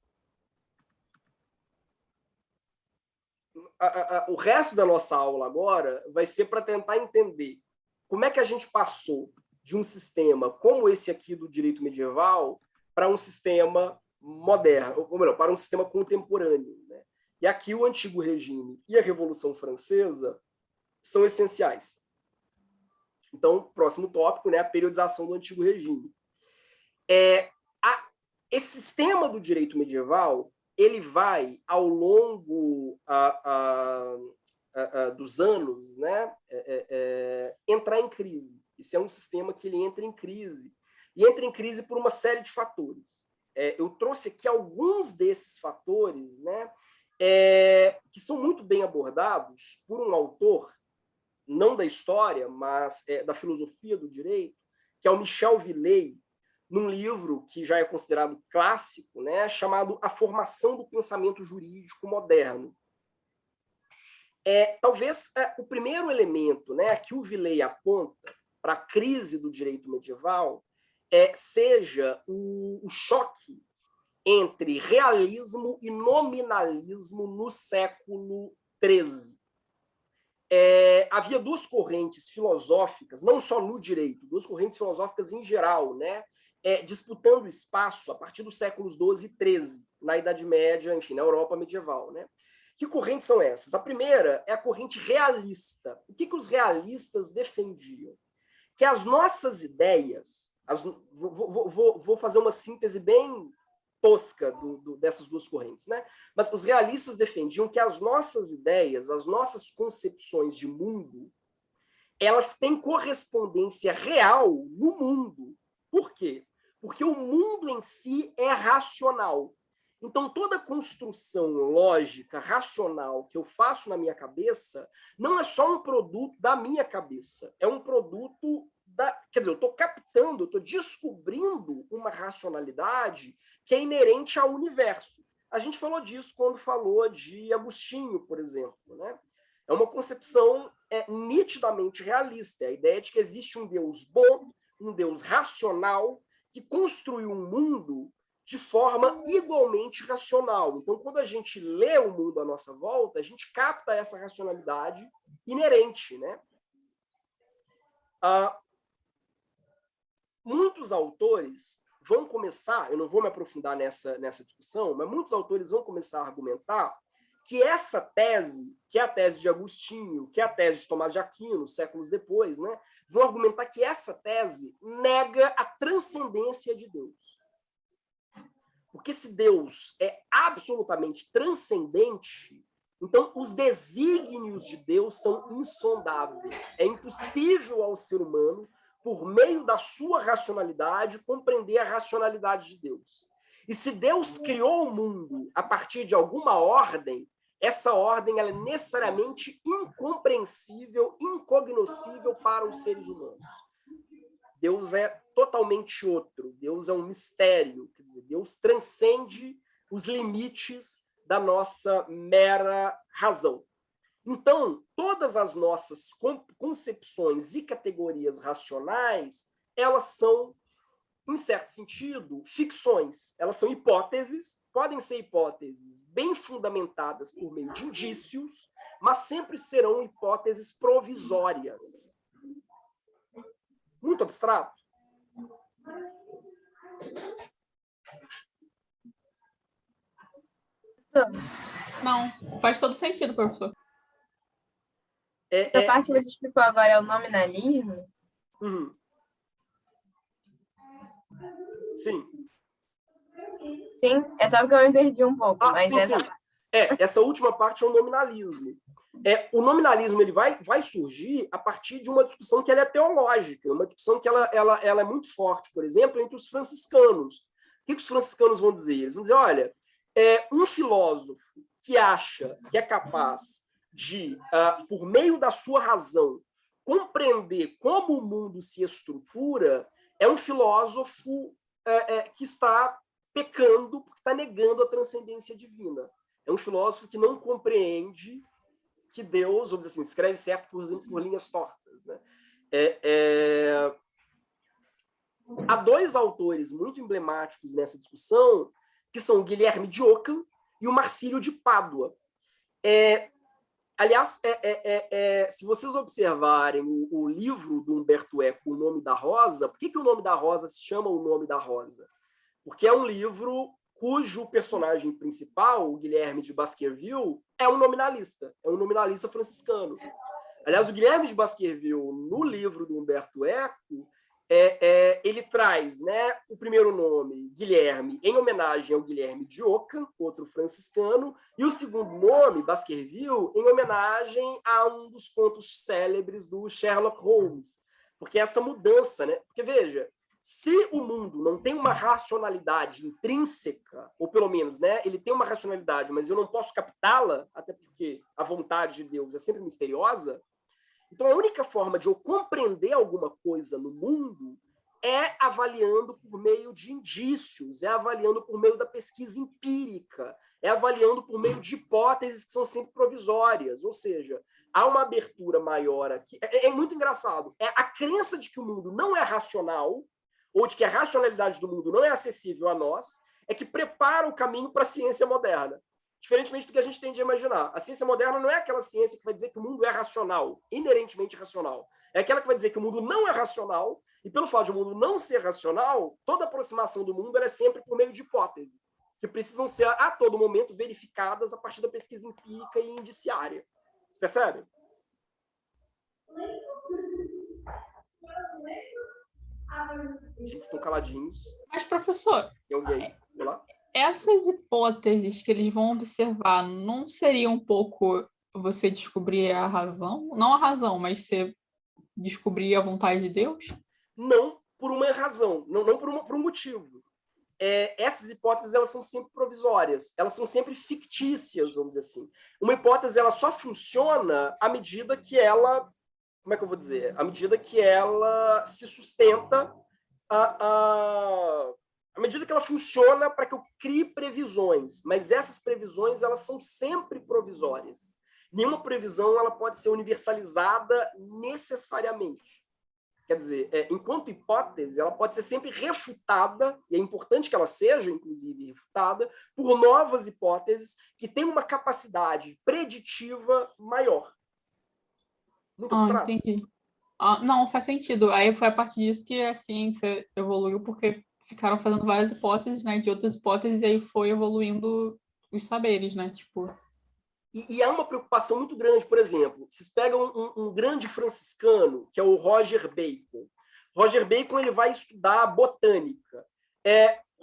o resto da nossa aula agora vai ser para tentar entender como é que a gente passou de um sistema como esse aqui do direito medieval para um sistema moderno, ou melhor, para um sistema contemporâneo, né? E aqui o Antigo Regime e a Revolução Francesa são essenciais. Então, próximo tópico, né, a periodização do Antigo Regime. Esse sistema do direito medieval, ele vai, ao longo dos anos, né, entrar em crise. Esse é um sistema que ele entra em crise. E entra em crise por uma série de fatores. Eu trouxe aqui alguns desses fatores, né, que são muito bem abordados por um autor, não da história, mas da filosofia do direito, que é o Michel Villey, num livro que já é considerado clássico, né, chamado A Formação do Pensamento Jurídico Moderno. Talvez o primeiro elemento, né, que o Villey aponta para a crise do direito medieval seja o choque entre realismo e nominalismo no século XIII. Havia duas correntes filosóficas, não só no direito, duas correntes filosóficas em geral, né, disputando espaço a partir dos séculos XII e XIII, na Idade Média, enfim, na Europa medieval, né? Que correntes são essas? A primeira é a corrente realista. O que os realistas defendiam? Que as nossas ideias, vou fazer uma síntese bem tosca dessas duas correntes, né? Mas os realistas defendiam que as nossas ideias, as nossas concepções de mundo, elas têm correspondência real no mundo. Por quê? Porque o mundo em si é racional. Então, toda construção lógica, racional, que eu faço na minha cabeça, não é só um produto da minha cabeça, é um produto quer dizer, eu estou captando, eu estou descobrindo uma racionalidade que é inerente ao universo. A gente falou disso quando falou de Agostinho, por exemplo, né? É uma concepção nitidamente realista, a ideia de que existe um Deus bom, um Deus racional, que construiu um mundo de forma igualmente racional. Então, quando a gente lê o mundo à nossa volta, a gente capta essa racionalidade inerente, né? Muitos autores vão começar, eu não vou me aprofundar nessa discussão, mas muitos autores vão começar a argumentar que essa tese, que é a tese de Agostinho, que é a tese de Tomás de Aquino, séculos depois, né, vão argumentar que essa tese nega a transcendência de Deus. Porque se Deus é absolutamente transcendente, então os desígnios de Deus são insondáveis. É impossível ao ser humano, por meio da sua racionalidade, compreender a racionalidade de Deus. E se Deus criou o mundo a partir de alguma ordem, essa ordem ela é necessariamente incompreensível, incognoscível para os seres humanos. Deus é totalmente outro. Deus é um mistério. Quer dizer, Deus transcende os limites da nossa mera razão. Então, todas as nossas concepções e categorias racionais, elas são, em certo sentido, ficções. Elas são hipóteses, podem ser hipóteses bem fundamentadas por meio de indícios, mas sempre serão hipóteses provisórias. Muito abstrato? Não, faz todo sentido, professor. Essa parte que você explicou agora é o nominalismo? Uhum. Sim. Sim, é só porque eu me perdi um pouco. Mas sim, sim. Essa última parte é o nominalismo. O nominalismo ele vai surgir a partir de uma discussão que ela é teológica, uma discussão que ela é muito forte, por exemplo, entre os franciscanos. O que os franciscanos vão dizer? Eles vão dizer, olha, um filósofo que acha que é capaz de, por meio da sua razão, compreender como o mundo se estrutura, é um filósofo que está pecando, porque está negando a transcendência divina. É um filósofo que não compreende que Deus, vamos dizer assim, escreve certo por linhas tortas. Né? Há dois autores muito emblemáticos nessa discussão, que são o Guilherme de Ockham e o Marcílio de Pádua. Aliás, se vocês observarem o livro do Humberto Eco, O Nome da Rosa, por que o Nome da Rosa se chama O Nome da Rosa? Porque é um livro cujo personagem principal, o Guilherme de Baskerville, é um nominalista franciscano. Aliás, o Guilherme de Baskerville, no livro do Humberto Eco, ele traz, né, o primeiro nome, Guilherme, em homenagem ao Guilherme de Ockham, outro franciscano, e o segundo nome, Baskerville, em homenagem a um dos contos célebres do Sherlock Holmes. Porque essa mudança, né? Porque, veja, se o mundo não tem uma racionalidade intrínseca, ou pelo menos, né, ele tem uma racionalidade, mas eu não posso captá-la, até porque a vontade de Deus é sempre misteriosa, então a única forma de eu compreender alguma coisa no mundo é avaliando por meio de indícios, é avaliando por meio da pesquisa empírica, é avaliando por meio de hipóteses que são sempre provisórias, ou seja, há uma abertura maior aqui. É muito engraçado. A crença de que o mundo não é racional, ou de que a racionalidade do mundo não é acessível a nós, é que prepara o caminho para a ciência moderna. Diferentemente do que a gente tende a imaginar. A ciência moderna não é aquela ciência que vai dizer que o mundo é racional, inerentemente racional. É aquela que vai dizer que o mundo não é racional, e pelo fato de o mundo não ser racional, toda aproximação do mundo é sempre por meio de hipóteses, que precisam ser, a todo momento, verificadas a partir da pesquisa empírica e indiciária. Vocês percebem? Gente, estão caladinhos. Mas, professor, Tem alguém? Olá? Essas hipóteses que eles vão observar não seria um pouco você descobrir a razão? Não a razão, mas você descobrir a vontade de Deus? Não por uma razão, não por um motivo. Essas hipóteses elas são sempre provisórias, elas são sempre fictícias, vamos dizer assim. Uma hipótese ela só funciona à medida que ela, como é que eu vou dizer? À medida que ela se sustenta à medida que ela funciona para que eu crie previsões, mas essas previsões elas são sempre provisórias. Nenhuma previsão ela pode ser universalizada necessariamente. Quer dizer, enquanto hipótese, ela pode ser sempre refutada, e é importante que ela seja, inclusive, refutada, por novas hipóteses que têm uma capacidade preditiva maior. Muito abstrato. Entendi. Não, faz sentido. Aí foi a partir disso que a ciência evoluiu, porque ficaram fazendo várias hipóteses, né, de outras hipóteses, e aí foi evoluindo os saberes, né, tipo... E há uma preocupação muito grande, por exemplo, vocês pegam um grande franciscano, que é o Roger Bacon. Roger Bacon ele vai estudar botânica.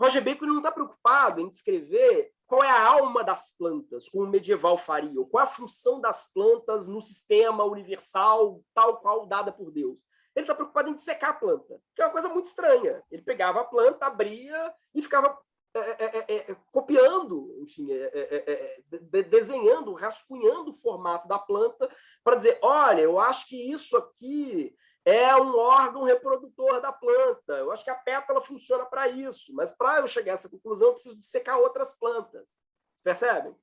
Roger Bacon não está preocupado em descrever qual é a alma das plantas, como o medieval faria, ou qual é a função das plantas no sistema universal, tal qual dada por Deus. Ele está preocupado em dissecar a planta, que é uma coisa muito estranha. Ele pegava a planta, abria e ficava copiando, enfim, desenhando, rascunhando o formato da planta para dizer, olha, eu acho que isso aqui é um órgão reprodutor da planta, eu acho que a pétala funciona para isso, mas para eu chegar a essa conclusão eu preciso dissecar outras plantas. Percebem?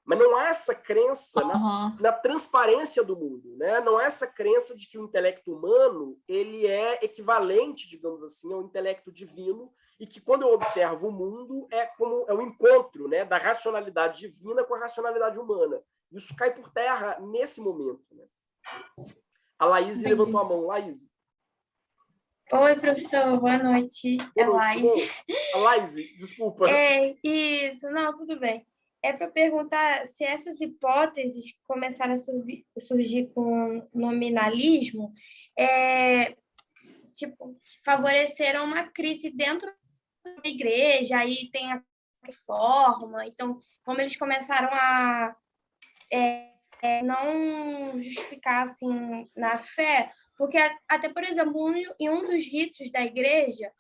Mas não há essa crença na transparência do mundo, né? Não há essa crença de que o intelecto humano ele é equivalente, digamos assim, ao intelecto divino, e que quando eu observo o mundo é o encontro, né, da racionalidade divina com a racionalidade humana. Isso cai por terra nesse momento, né? A Laís levantou a mão. Laís. Oi, professor, boa noite. É Laís. A Laís, desculpa. Isso, não, tudo bem. É para perguntar se essas hipóteses que começaram a surgir com o nominalismo favoreceram uma crise dentro da igreja, aí tem a reforma, então, como eles começaram a não justificar assim na fé, porque até, por exemplo, em um dos ritos da igreja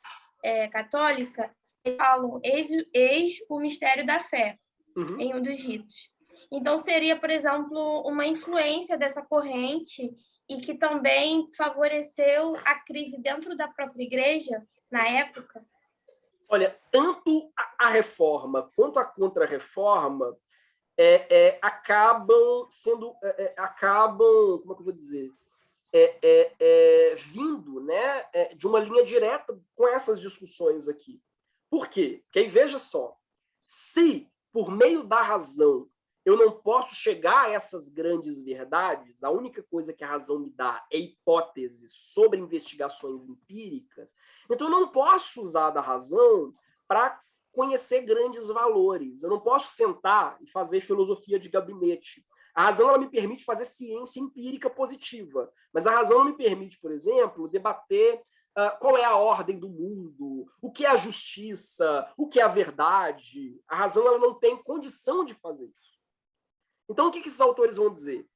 católica, eles falam eis o mistério da fé, em um dos ritos. Então, seria, por exemplo, uma influência dessa corrente e que também favoreceu a crise dentro da própria igreja, na época? Olha, tanto a reforma quanto a contra-reforma acabam, como é que eu vou dizer, vindo, né, de uma linha direta com essas discussões aqui. Por quê? Porque aí, veja só, se por meio da razão eu não posso chegar a essas grandes verdades, a única coisa que a razão me dá é hipóteses sobre investigações empíricas, então eu não posso usar da razão para conhecer grandes valores. Eu não posso sentar e fazer filosofia de gabinete. A razão ela me permite fazer ciência empírica positiva, mas a razão não me permite, por exemplo, debater qual é a ordem do mundo, o que é a justiça, o que é a verdade. A razão ela não tem condição de fazer isso. Então, o que esses autores vão dizer?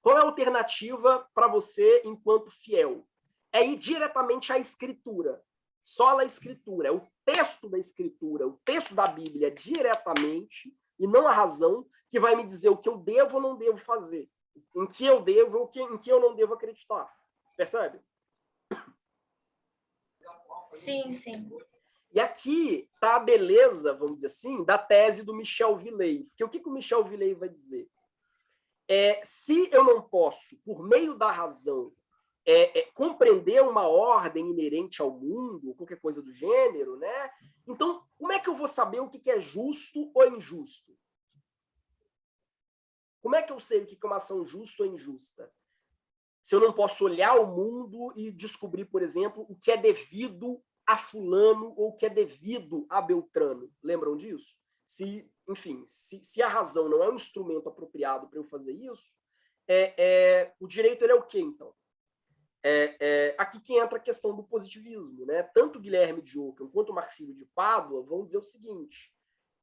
Qual é a alternativa para você enquanto fiel? É ir diretamente à escritura. Só a escritura, é o texto da escritura, o texto da Bíblia diretamente, e não a razão, que vai me dizer o que eu devo ou não devo fazer, em que eu devo ou em que eu não devo acreditar. Percebe? Sim, sim. E aqui está a beleza, vamos dizer assim, da tese do Michel Villey. Porque o que o Michel Villey vai dizer? Se eu não posso, por meio da razão, compreender uma ordem inerente ao mundo, ou qualquer coisa do gênero, né? Então, como é que eu vou saber o que é justo ou injusto? Como é que eu sei o que é uma ação justa ou injusta? Se eu não posso olhar o mundo e descobrir, por exemplo, o que é devido a fulano ou o que é devido a Beltrano. Lembram disso? Enfim, se a razão não é um instrumento apropriado para eu fazer isso, o direito ele é o quê, então? Aqui que entra a questão do positivismo, né? Tanto Guilherme de Ockham quanto Marcílio de Pádua vão dizer o seguinte: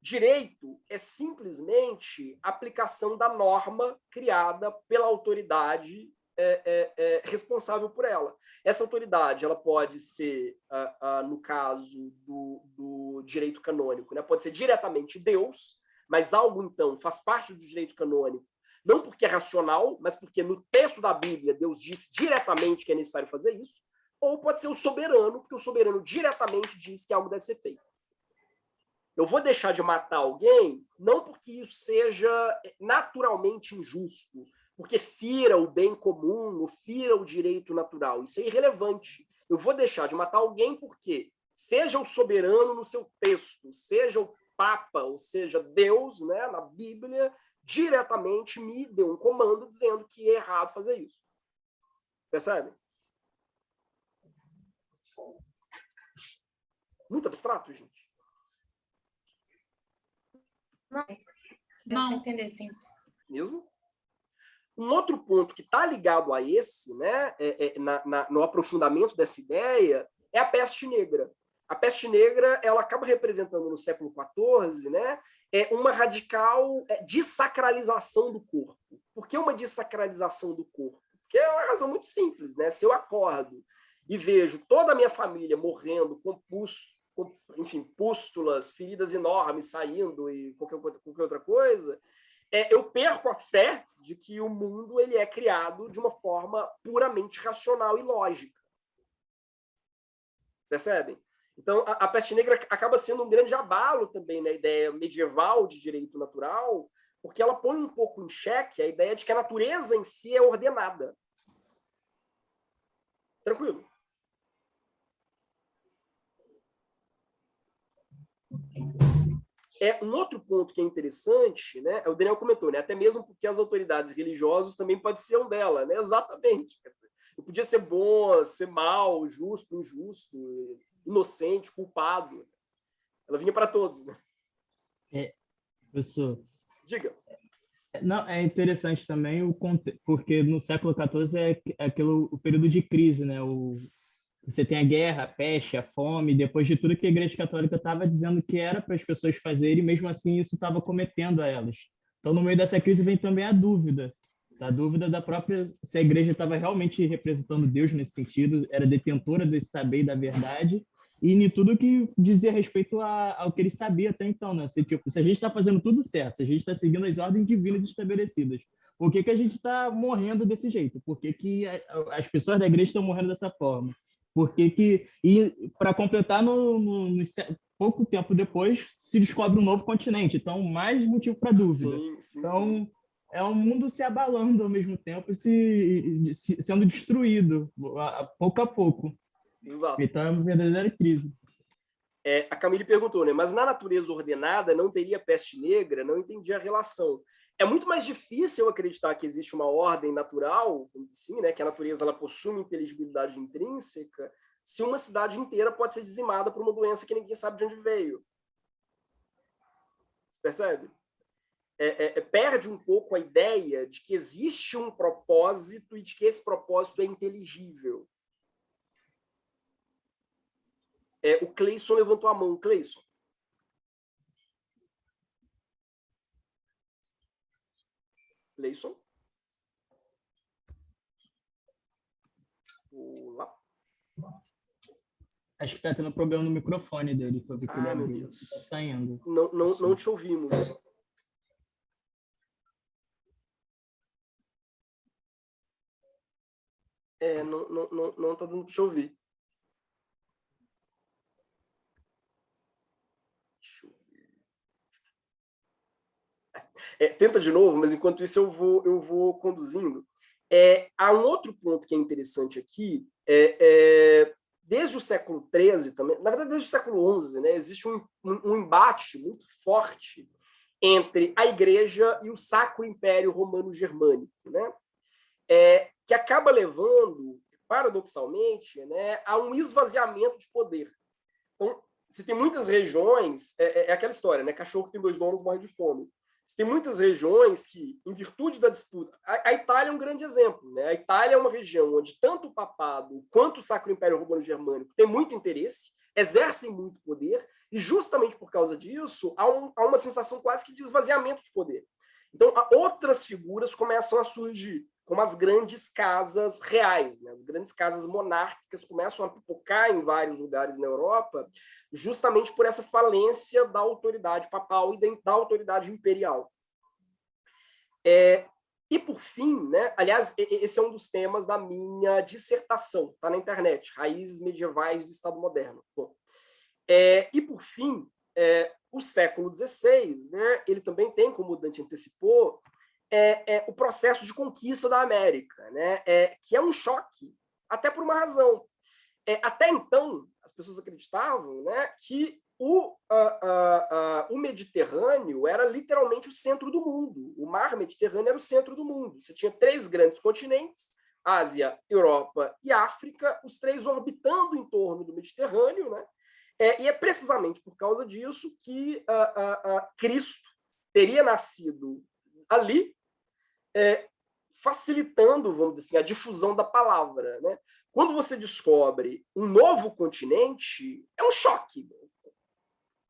direito é simplesmente aplicação da norma criada pela autoridade responsável por ela. Essa autoridade ela pode ser, no caso do direito canônico, né? Pode ser diretamente Deus, mas algo, então, faz parte do direito canônico, não porque é racional, mas porque no texto da Bíblia Deus disse diretamente que é necessário fazer isso, ou pode ser o soberano, porque o soberano diretamente diz que algo deve ser feito. Eu vou deixar de matar alguém, não porque isso seja naturalmente injusto, porque fira o bem comum, ou fira o direito natural. Isso é irrelevante. Eu vou deixar de matar alguém porque, seja o soberano no seu texto, seja o Papa, ou seja, Deus, né, na Bíblia, diretamente me deu um comando dizendo que é errado fazer isso. Percebe? Muito abstrato, gente. Não. Não. Entender, sim. Mesmo? Um outro ponto que está ligado a esse, né, no aprofundamento dessa ideia, é a peste negra. a peste negra ela acaba representando no século XIV, né, uma radical dessacralização do corpo. Por que uma dessacralização do corpo? Porque é uma razão muito simples, né? Se eu acordo e vejo toda a minha família morrendo com enfim, pústulas, feridas enormes saindo e qualquer outra coisa, eu perco a fé de que o mundo ele é criado de uma forma puramente racional e lógica. Percebem? Então, a peste negra acaba sendo um grande abalo também na ideia medieval de direito natural, porque ela põe um pouco em xeque a ideia de que a natureza em si é ordenada. Tranquilo? Um outro ponto que é interessante, né? O Daniel comentou, né? Até mesmo porque as autoridades religiosas também pode ser um dela, né? Exatamente. Eu podia ser bom, ser mal, justo, injusto, inocente, culpado. Ela vinha para todos, né? Professor. Diga. Não, é interessante também porque no século XIV é o período de crise, né? Você tem a guerra, a peste, a fome, depois de tudo que a Igreja Católica estava dizendo que era para as pessoas fazerem, e mesmo assim isso estava cometendo a elas. Então, no meio dessa crise vem também a dúvida da própria, se a Igreja estava realmente representando Deus nesse sentido, era detentora desse saber e da verdade, e em tudo que dizia respeito ao que ele sabia até então, né? Se a gente está fazendo tudo certo, se a gente está seguindo as ordens divinas estabelecidas, por que a gente está morrendo desse jeito? Por que as pessoas da Igreja estão morrendo dessa forma? E para completar, pouco tempo depois, se descobre um novo continente. Então, mais motivo para dúvida. Então, é um mundo se abalando ao mesmo tempo e sendo destruído, pouco a pouco. Exato. Então, é uma verdadeira crise. A Camille perguntou, né? Mas na natureza ordenada não teria peste negra? Não entendi a relação. É muito mais difícil acreditar que existe uma ordem natural, assim, né, que a natureza ela possui uma inteligibilidade intrínseca, se uma cidade inteira pode ser dizimada por uma doença que ninguém sabe de onde veio. Você percebe? Perde um pouco a ideia de que existe um propósito e de que esse propósito é inteligível. O Cleison levantou a mão. Cleison. Cleison. Olá. Acho que está tendo problema no microfone dele, que eu vi que ele meu abriu. Deus. Tá saindo. Não te ouvimos. Não está dando para te ouvir. Deixa eu ver. Tenta de novo, mas enquanto isso eu vou conduzindo. Há um outro ponto que é interessante aqui, desde o século XIII também, na verdade desde o século XI, né, existe um embate muito forte entre a Igreja e o Sacro Império Romano-Germânico, né, que acaba levando, paradoxalmente, né, a um esvaziamento de poder. Então, você tem muitas regiões, aquela história, né, cachorro que tem 2 donos morre de fome. Você tem muitas regiões que, em virtude da disputa... A Itália é um grande exemplo, né? A Itália é uma região onde tanto o papado quanto o Sacro Império Romano-Germânico têm muito interesse, exercem muito poder, e justamente por causa disso, há uma sensação quase que de esvaziamento de poder. Então, outras figuras começam a surgir, como as grandes casas reais, né? As grandes casas monárquicas começam a pipocar em vários lugares na Europa, justamente por essa falência da autoridade papal e da autoridade imperial. E, por fim, né, aliás, esse é um dos temas da minha dissertação, está na internet, Raízes Medievais do Estado Moderno. Bom, e, por fim, o século XVI, né, ele também tem, como o Dante antecipou, o processo de conquista da América, né, que é um choque, até por uma razão. Até então, as pessoas acreditavam, né, que o Mediterrâneo era literalmente o centro do mundo. O mar Mediterrâneo era o centro do mundo. Você tinha 3 grandes continentes, Ásia, Europa e África, os 3 orbitando em torno do Mediterrâneo, né? E é precisamente por causa disso que Cristo teria nascido ali, facilitando, vamos dizer assim, a difusão da palavra, né? Quando você descobre um novo continente, é um choque.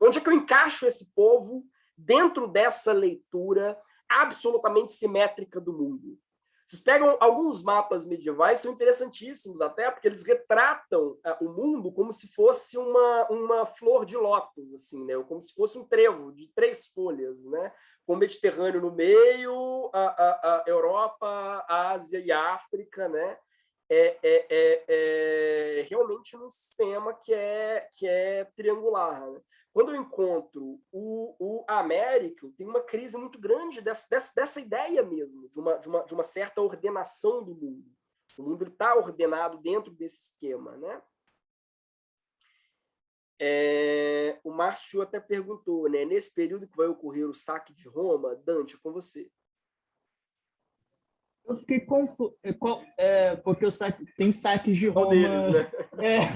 Onde é que eu encaixo esse povo dentro dessa leitura absolutamente simétrica do mundo? Vocês pegam alguns mapas medievais, são interessantíssimos até, porque eles retratam o mundo como se fosse uma flor de lótus, assim, né? Como se fosse um trevo de 3 folhas, né? Com o Mediterrâneo no meio, a Europa, a Ásia e a África, né? Realmente um sistema que é triangular, né? Quando eu encontro a América, tem uma crise muito grande dessa ideia mesmo, de uma certa ordenação do mundo. O mundo está ordenado dentro desse esquema, né? O Márcio até perguntou, né? Nesse período que vai ocorrer o saque de Roma, Dante, é com você. Eu fiquei confuso, porque tem saques de Qual Roma. deles, né?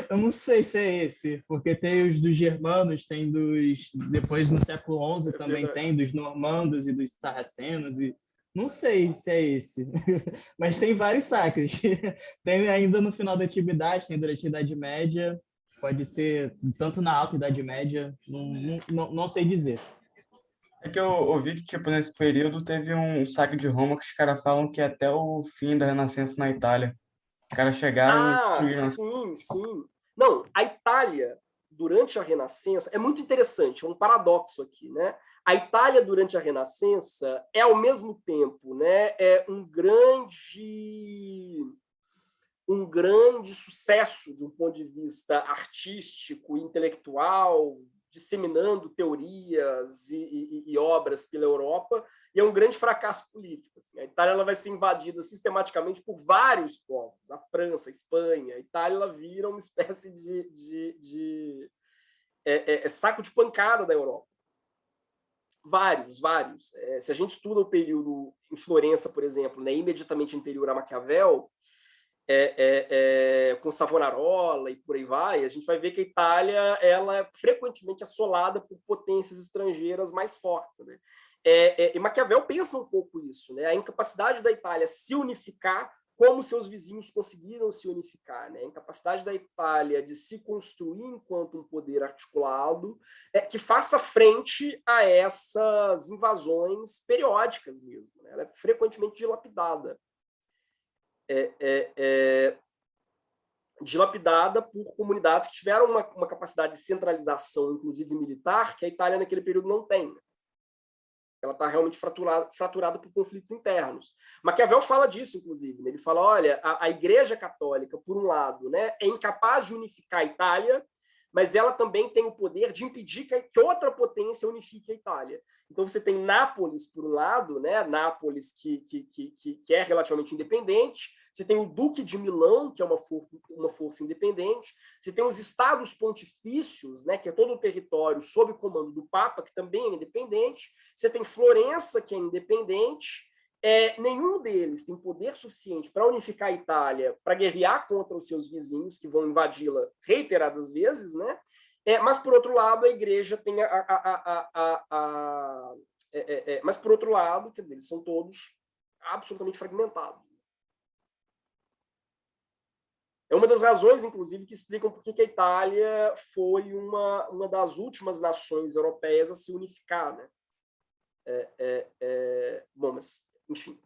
Eu não sei se é esse, porque tem os dos germanos, tem dos. Depois no século XI também tem, dos normandos e dos sarracenos, e não sei se é esse, mas tem vários saques. Tem ainda no final da Antiguidade, tem durante a Idade Média, pode ser tanto na Alta Idade Média, não sei dizer. É que eu ouvi que, tipo, nesse período teve um saque de Roma que os caras falam que é até o fim da Renascença na Itália. Os caras chegaram e destruíram. Sim. Não, a Itália, durante a Renascença, é muito interessante, é um paradoxo aqui, né? A Itália, durante a Renascença, é, ao mesmo tempo, né, um grande sucesso de um ponto de vista artístico, intelectual, disseminando teorias e obras pela Europa, e é um grande fracasso político. Assim. A Itália ela vai ser invadida sistematicamente por vários povos, a França, a Espanha. A Itália ela vira uma espécie de saco de pancada da Europa. Vários. Se a gente estuda o período em Florença, por exemplo, né, imediatamente anterior a Maquiavel, com Savonarola e por aí vai, a gente vai ver que a Itália ela é frequentemente assolada por potências estrangeiras mais fortes. Né? E Maquiavel pensa um pouco isso, né? A incapacidade da Itália se unificar como seus vizinhos conseguiram se unificar, né? A incapacidade da Itália de se construir enquanto um poder articulado que faça frente a essas invasões periódicas mesmo. Né? Ela é frequentemente dilapidada. Dilapidada por comunidades que tiveram uma capacidade de centralização, inclusive militar, que a Itália naquele período não tem. Ela está realmente fraturada por conflitos internos. Maquiavel fala disso, inclusive. Né? Ele fala, olha, a Igreja Católica, por um lado, né, é incapaz de unificar a Itália, mas ela também tem o poder de impedir que outra potência unifique a Itália. Então, você tem Nápoles, por um lado, né? Nápoles que é relativamente independente, você tem o Duque de Milão, que é uma força independente, você tem os estados pontifícios, né? Que é todo o território sob o comando do Papa, que também é independente, você tem Florença, que é independente, nenhum deles tem poder suficiente para unificar a Itália, para guerrear contra os seus vizinhos, que vão invadi-la reiteradas vezes, né? Mas, por outro lado, a igreja tem mas, por outro lado, quer dizer, eles são todos absolutamente fragmentados. É uma das razões, inclusive, que explicam por que a Itália foi uma das últimas nações europeias a se unificar, né? Bom, mas, enfim.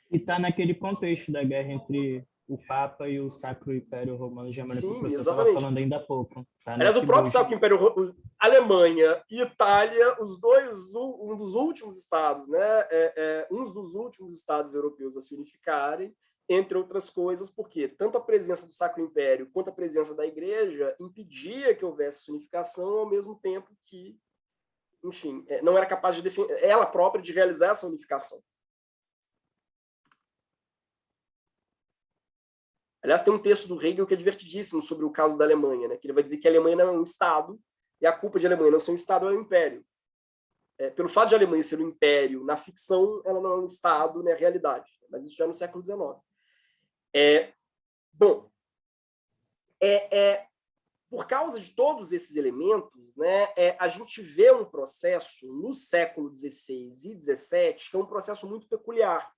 E está naquele contexto da guerra entre o Papa e o Sacro Império Romano Germânico, que o professor estava falando ainda há pouco. Tá. Aliás, o próprio Sacro Império Romano, Alemanha e Itália, um dos últimos estados, né? Um dos últimos estados europeus a se unificarem, entre outras coisas, porque tanto a presença do Sacro Império quanto a presença da Igreja impedia que houvesse unificação, ao mesmo tempo que, enfim, não era capaz de defender ela própria de realizar essa unificação. Aliás, tem um texto do Hegel que é divertidíssimo sobre o caso da Alemanha, né? Que ele vai dizer que a Alemanha não é um Estado, e a culpa de a Alemanha não ser um Estado é um império. Pelo fato de a Alemanha ser um império na ficção, ela não é um Estado na realidade. Mas isso já no século XIX. Por causa de todos esses elementos, né, a gente vê um processo no século XVI e XVII, que é um processo muito peculiar.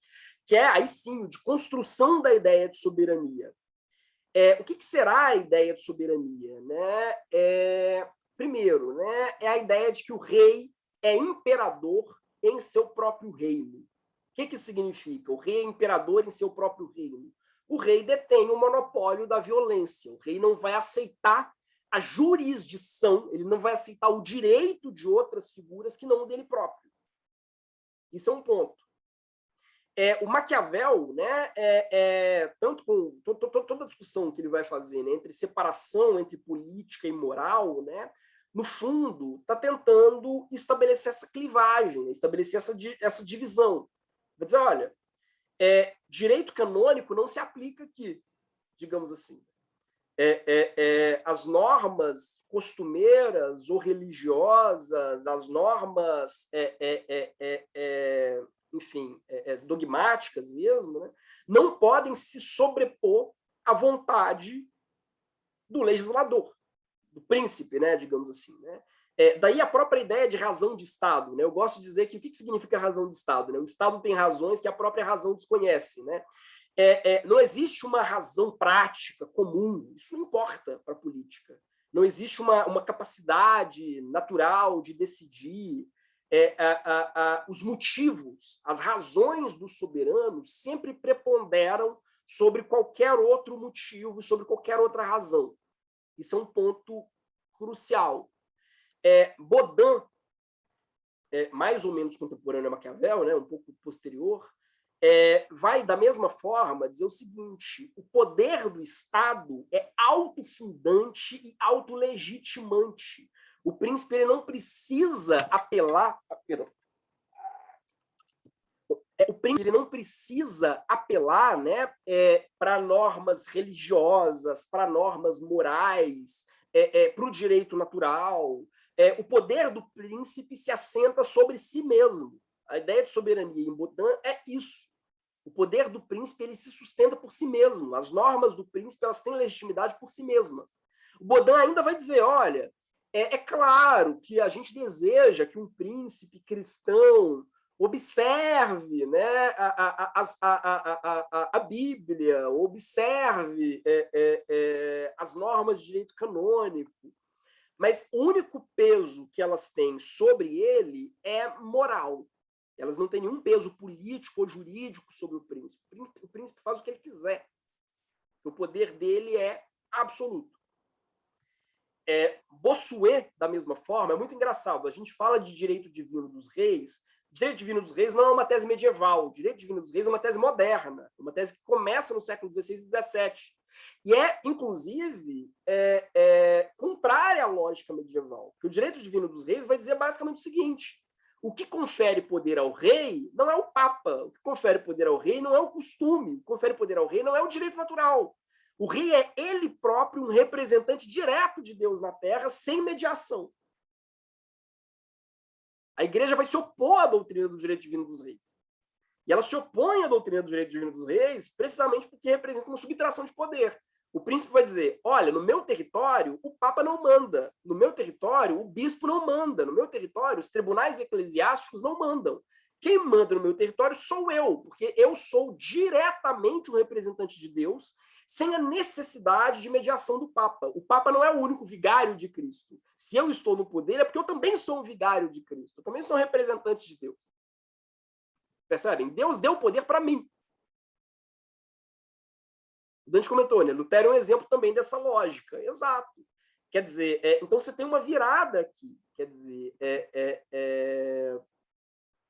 que é, aí sim, de construção da ideia de soberania. O que será a ideia de soberania? Né? Primeiro, né, é a ideia de que o rei é imperador em seu próprio reino. O que isso significa? O rei é imperador em seu próprio reino. O rei detém o monopólio da violência. O rei não vai aceitar a jurisdição, ele não vai aceitar o direito de outras figuras que não o dele próprio. Isso é um ponto. O Maquiavel, né, tanto com toda a discussão que ele vai fazer, né, entre separação entre política e moral, né, no fundo, está tentando estabelecer essa clivagem, estabelecer essa divisão. Vai dizer, olha, direito canônico não se aplica aqui, digamos assim. As normas costumeiras ou religiosas, as normas enfim, dogmáticas mesmo, né, não podem se sobrepor à vontade do legislador, do príncipe, né, digamos assim. Né? Daí a própria ideia de razão de Estado. Né? Eu gosto de dizer que o que significa razão de Estado? Né? O Estado tem razões que a própria razão desconhece. Né? Não existe uma razão prática comum, isso não importa para a política. Não existe uma capacidade natural de decidir. Os motivos, as razões do soberano sempre preponderam sobre qualquer outro motivo, sobre qualquer outra razão. Isso é um ponto crucial. Baudin, mais ou menos contemporâneo a Maquiavel, né, um pouco posterior, vai, da mesma forma, dizer o seguinte: o poder do Estado é autofundante e autolegitimante. O príncipe ele não precisa apelar... O príncipe ele não precisa apelar, né, para normas religiosas, para normas morais, para o direito natural. O poder do príncipe se assenta sobre si mesmo. A ideia de soberania em Baudin é isso. O poder do príncipe ele se sustenta por si mesmo. As normas do príncipe elas têm legitimidade por si mesmas. O Baudin ainda vai dizer, olha, é claro que a gente deseja que um príncipe cristão observe, né, a Bíblia, observe as normas de direito canônico, mas o único peso que elas têm sobre ele é moral. Elas não têm nenhum peso político ou jurídico sobre o príncipe. O príncipe faz o que ele quiser. O poder dele é absoluto. Bossuet, da mesma forma, é muito engraçado. A gente fala de direito divino dos reis. Direito divino dos reis não é uma tese medieval. Direito divino dos reis é uma tese moderna, uma tese que começa no século XVI e XVII. E inclusive, contrária à lógica medieval. Porque o direito divino dos reis vai dizer basicamente o seguinte: o que confere poder ao rei não é o Papa. O que confere poder ao rei não é o costume. O que confere poder ao rei não é o direito natural. O rei é ele próprio um representante direto de Deus na Terra, sem mediação. A igreja vai se opor à doutrina do direito divino dos reis. E ela se opõe à doutrina do direito divino dos reis precisamente porque representa uma subtração de poder. O príncipe vai dizer, olha, no meu território, o Papa não manda. No meu território, o bispo não manda. No meu território, os tribunais eclesiásticos não mandam. Quem manda no meu território sou eu, porque eu sou diretamente o representante de Deus, sem a necessidade de mediação do Papa. O Papa não é o único vigário de Cristo. Se eu estou no poder, é porque eu também sou um vigário de Cristo. Eu também sou um representante de Deus. Percebem? Deus deu o poder para mim. O Dante comentou, né? Lutero é um exemplo também dessa lógica. Exato. Quer dizer, então você tem uma virada aqui. Quer dizer,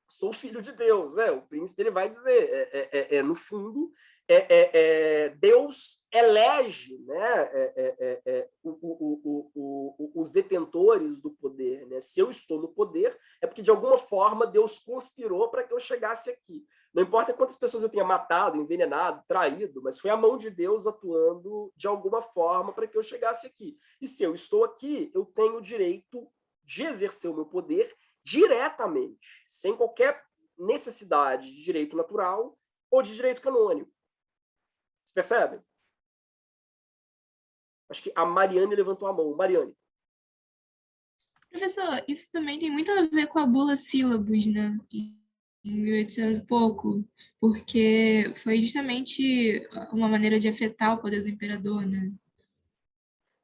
sou filho de Deus. O príncipe ele vai dizer, no fundo, Deus elege, né, os detentores do poder. Né? Se eu estou no poder, é porque, de alguma forma, Deus conspirou para que eu chegasse aqui. Não importa quantas pessoas eu tenha matado, envenenado, traído, mas foi a mão de Deus atuando de alguma forma para que eu chegasse aqui. E se eu estou aqui, eu tenho o direito de exercer o meu poder diretamente, sem qualquer necessidade de direito natural ou de direito canônico. Vocês percebem? Acho que a Mariane levantou a mão. Mariane. Professor, isso também tem muito a ver com a bula sílabus, né? em 1800 e pouco, porque foi justamente uma maneira de afetar o poder do imperador, né?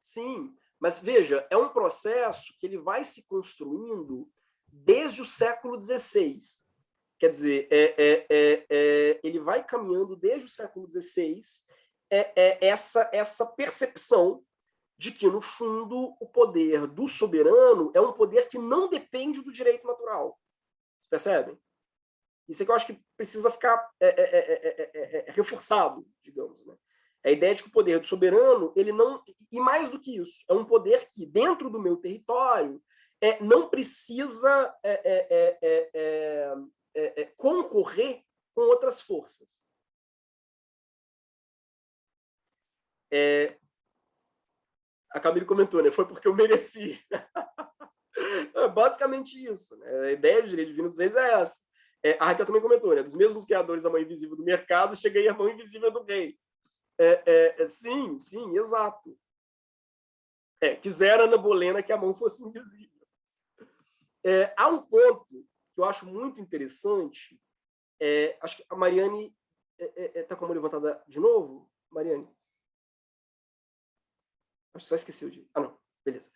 Sim, mas veja, é um processo que ele vai se construindo desde o século XVI. Quer dizer, ele vai caminhando desde o século XVI essa percepção de que, no fundo, o poder do soberano é um poder que não depende do direito natural. Vocês percebem? Isso é que eu acho que precisa ficar reforçado, digamos, né? A ideia de que o poder do soberano, ele não... E mais do que isso, é um poder que, dentro do meu território, não precisa concorrer com outras forças. A Camille comentou, né? Foi porque eu mereci. É basicamente isso, né? A ideia do direito divino dos reis é essa. A Raquel também comentou, né? Dos mesmos criadores da mão invisível do mercado, cheguei à mão invisível do rei. Sim, sim, exato. Quisera Ana Bolena que a mão fosse invisível. Há um ponto que eu acho muito interessante. Acho que a Mariane está com a mão levantada de novo, Mariane? Acho que só esqueceu de... Ah, não. Beleza.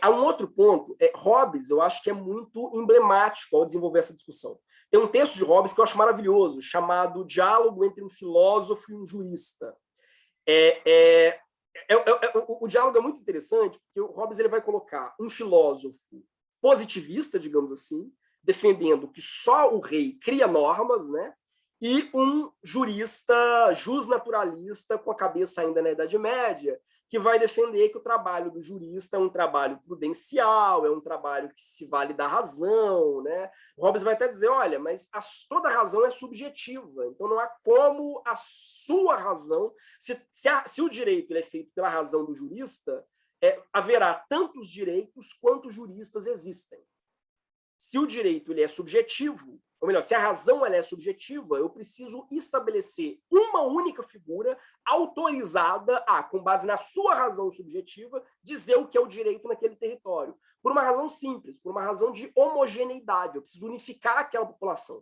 Há um outro ponto. Hobbes, eu acho que é muito emblemático ao desenvolver essa discussão. Tem um texto de Hobbes que eu acho maravilhoso, chamado Diálogo entre um Filósofo e um Jurista. O diálogo é muito interessante, porque o Hobbes ele vai colocar um filósofo positivista, digamos assim, defendendo que só o rei cria normas, né? E um jurista justnaturalista, com a cabeça ainda na Idade Média, que vai defender que o trabalho do jurista é um trabalho prudencial, é um trabalho que se vale da razão, né? O Hobbes vai até dizer, olha, mas toda razão é subjetiva, então não há como a sua razão, se o direito ele é feito pela razão do jurista, haverá tantos direitos quanto juristas existem. Se o direito ele é subjetivo, ou melhor, se a razão ela é subjetiva, eu preciso estabelecer uma única figura autorizada a, com base na sua razão subjetiva, dizer o que é o direito naquele território. Por uma razão simples, por uma razão de homogeneidade. Eu preciso unificar aquela população.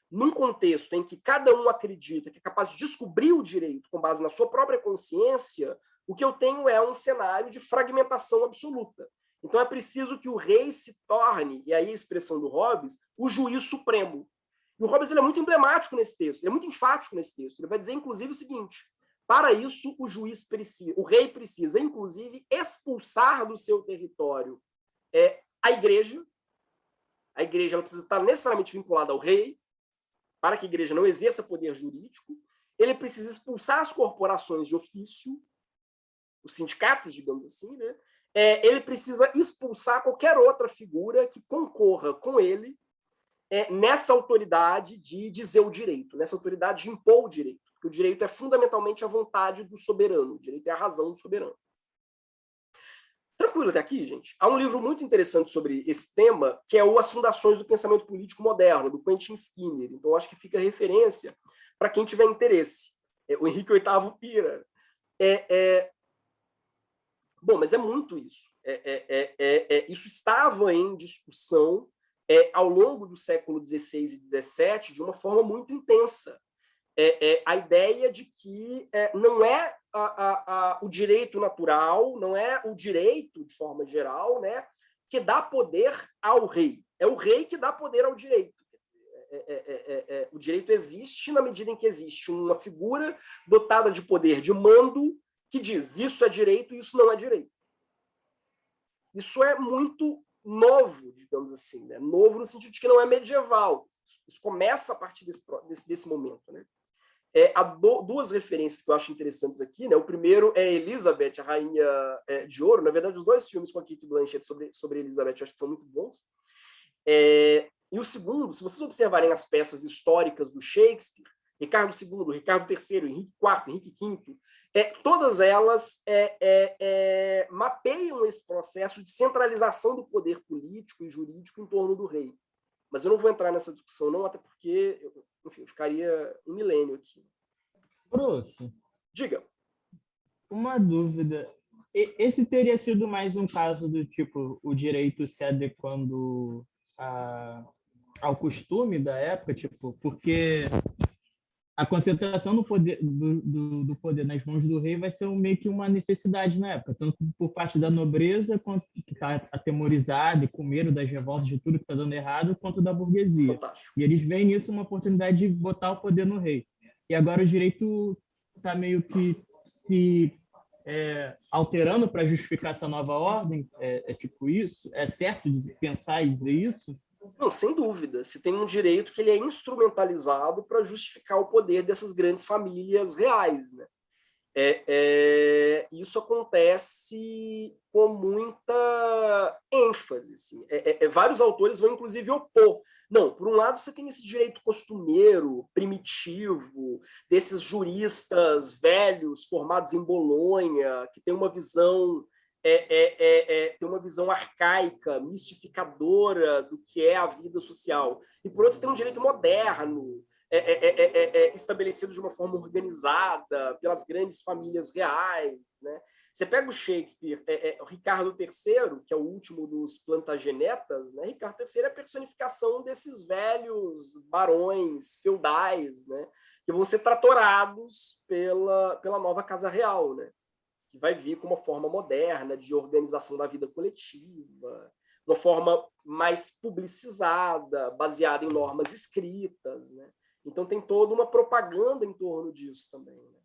Num contexto em que cada um acredita que é capaz de descobrir o direito com base na sua própria consciência, o que eu tenho é um cenário de fragmentação absoluta. Então é preciso que o rei se torne, e aí a expressão do Hobbes, o juiz supremo. E o Hobbes ele é muito emblemático nesse texto, ele é muito enfático nesse texto. Ele vai dizer, inclusive, o seguinte: para isso, o rei precisa, inclusive, expulsar do seu território a igreja. A igreja ela precisa estar necessariamente vinculada ao rei, para que a igreja não exerça poder jurídico. Ele precisa expulsar as corporações de ofício, os sindicatos, digamos assim, né? Ele precisa expulsar qualquer outra figura que concorra com ele nessa autoridade de dizer o direito, nessa autoridade de impor o direito. Porque o direito é fundamentalmente a vontade do soberano, o direito é a razão do soberano. Tranquilo até aqui, gente? Há um livro muito interessante sobre esse tema, que é o As Fundações do Pensamento Político Moderno, do Quentin Skinner. Então, acho que fica referência para quem tiver interesse. O Henrique VIII Pira. Bom, mas é muito isso. Isso estava em discussão ao longo do século XVI e XVII de uma forma muito intensa. A ideia de que não é o direito natural, não é o direito, de forma geral, né, que dá poder ao rei. É o rei que dá poder ao direito. O direito existe na medida em que existe uma figura dotada de poder de mando que diz isso é direito e isso não é direito. Isso é muito novo, digamos assim, né? Novo no sentido de que não é medieval. Isso começa a partir desse momento, né? Há duas referências que eu acho interessantes aqui, né? O primeiro é Elizabeth, a Rainha de Ouro. Na verdade, os dois filmes com a Cate Blanchett sobre Elizabeth eu acho que são muito bons. E o segundo, se vocês observarem as peças históricas do Shakespeare, Ricardo II, Ricardo III, Henrique IV, Henrique V, todas elas mapeiam esse processo de centralização do poder político e jurídico em torno do rei. Mas eu não vou entrar nessa discussão, não, até porque, enfim, ficaria um milênio aqui. Prof, diga. Uma dúvida. Esse teria sido mais um caso do tipo o direito se adequando ao costume da época, tipo, porque a concentração do poder, do poder nas mãos do rei vai ser meio que uma necessidade na época, tanto por parte da nobreza, quanto que está atemorizada e com medo das revoltas de tudo que está dando errado, quanto da burguesia. Fantástico. E eles veem nisso uma oportunidade de botar o poder no rei. E agora o direito está meio que se alterando para justificar essa nova ordem. É tipo isso? É certo pensar e dizer isso? Não, sem dúvida. Se tem um direito que ele é instrumentalizado para justificar o poder dessas grandes famílias reais, né? Isso acontece com muita ênfase. Assim. Vários autores vão, inclusive, opor. Não, por um lado, você tem esse direito costumeiro, primitivo, desses juristas velhos formados em Bolonha, que tem uma visão tem uma visão arcaica, mistificadora do que é a vida social. E, por outro, você tem um direito moderno, estabelecido de uma forma organizada pelas grandes famílias reais. Né? Você pega o Shakespeare, o Ricardo III, que é o último dos Plantagenetas, né? Ricardo III é a personificação desses velhos barões feudais, né? Que vão ser tratorados pela nova Casa Real, né? Que vai vir com uma forma moderna de organização da vida coletiva, uma forma mais publicizada, baseada em normas escritas, né? Então tem toda uma propaganda em torno disso também. Né?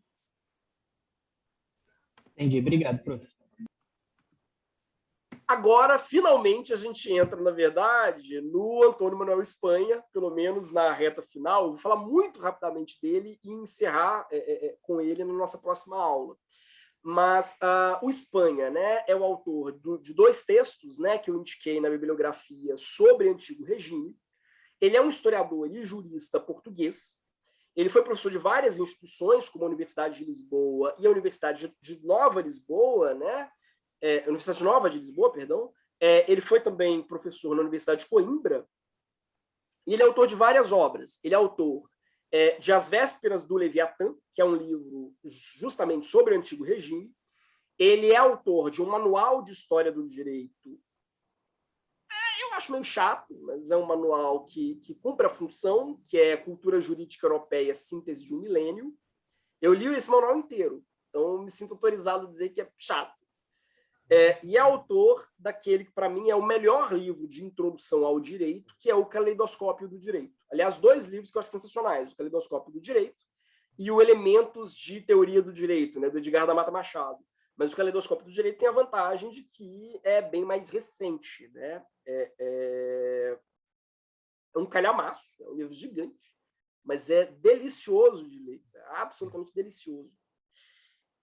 Entendi. Obrigado, professor. Agora, finalmente, a gente entra, na verdade, no Antônio Manuel Espanha, pelo menos na reta final. Eu vou falar muito rapidamente dele e encerrar com ele na nossa próxima aula. Mas o Espanha, né, é o autor de 2 textos, né, que eu indiquei na bibliografia sobre Antigo Regime. Ele é um historiador e jurista português. Ele foi professor de várias instituições, como a Universidade de Lisboa e a Universidade de Nova Lisboa, né? Universidade Nova de Lisboa, perdão. Ele foi também professor na Universidade de Coimbra. E ele é autor de várias obras. Ele é autor de As Vésperas do Leviatã, que é um livro justamente sobre o Antigo Regime. Ele é autor de um manual de história do direito. Eu acho meio chato, mas é um manual que cumpre a função, que é Cultura Jurídica Europeia, Síntese de um Milênio. Eu li esse manual inteiro, então me sinto autorizado a dizer que é chato. E é autor daquele que, para mim, é o melhor livro de introdução ao direito, que é o Caleidoscópio do Direito. Aliás, 2 livros que eu acho sensacionais, o Caleidoscópio do Direito e o Elementos de Teoria do Direito, né, do Edgar da Mata Machado. Mas o Caleidoscópio do Direito tem a vantagem de que é bem mais recente. Né? É um calhamaço, é um livro gigante, mas é delicioso de ler, é absolutamente delicioso.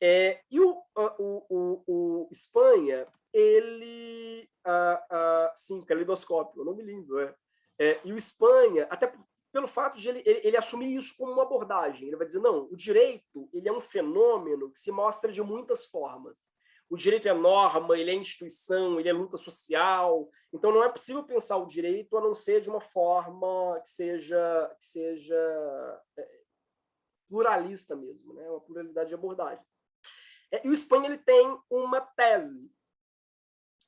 E o Espanha, ele... sim, Caleidoscópio, nome lindo. E o Espanha, até pelo fato de ele assumir isso como uma abordagem. Ele vai dizer, não, o direito ele é um fenômeno que se mostra de muitas formas. O direito é norma, ele é instituição, ele é luta social. Então, não é possível pensar o direito a não ser de uma forma que seja pluralista mesmo, né? Uma pluralidade de abordagem. E o Espanha ele tem uma tese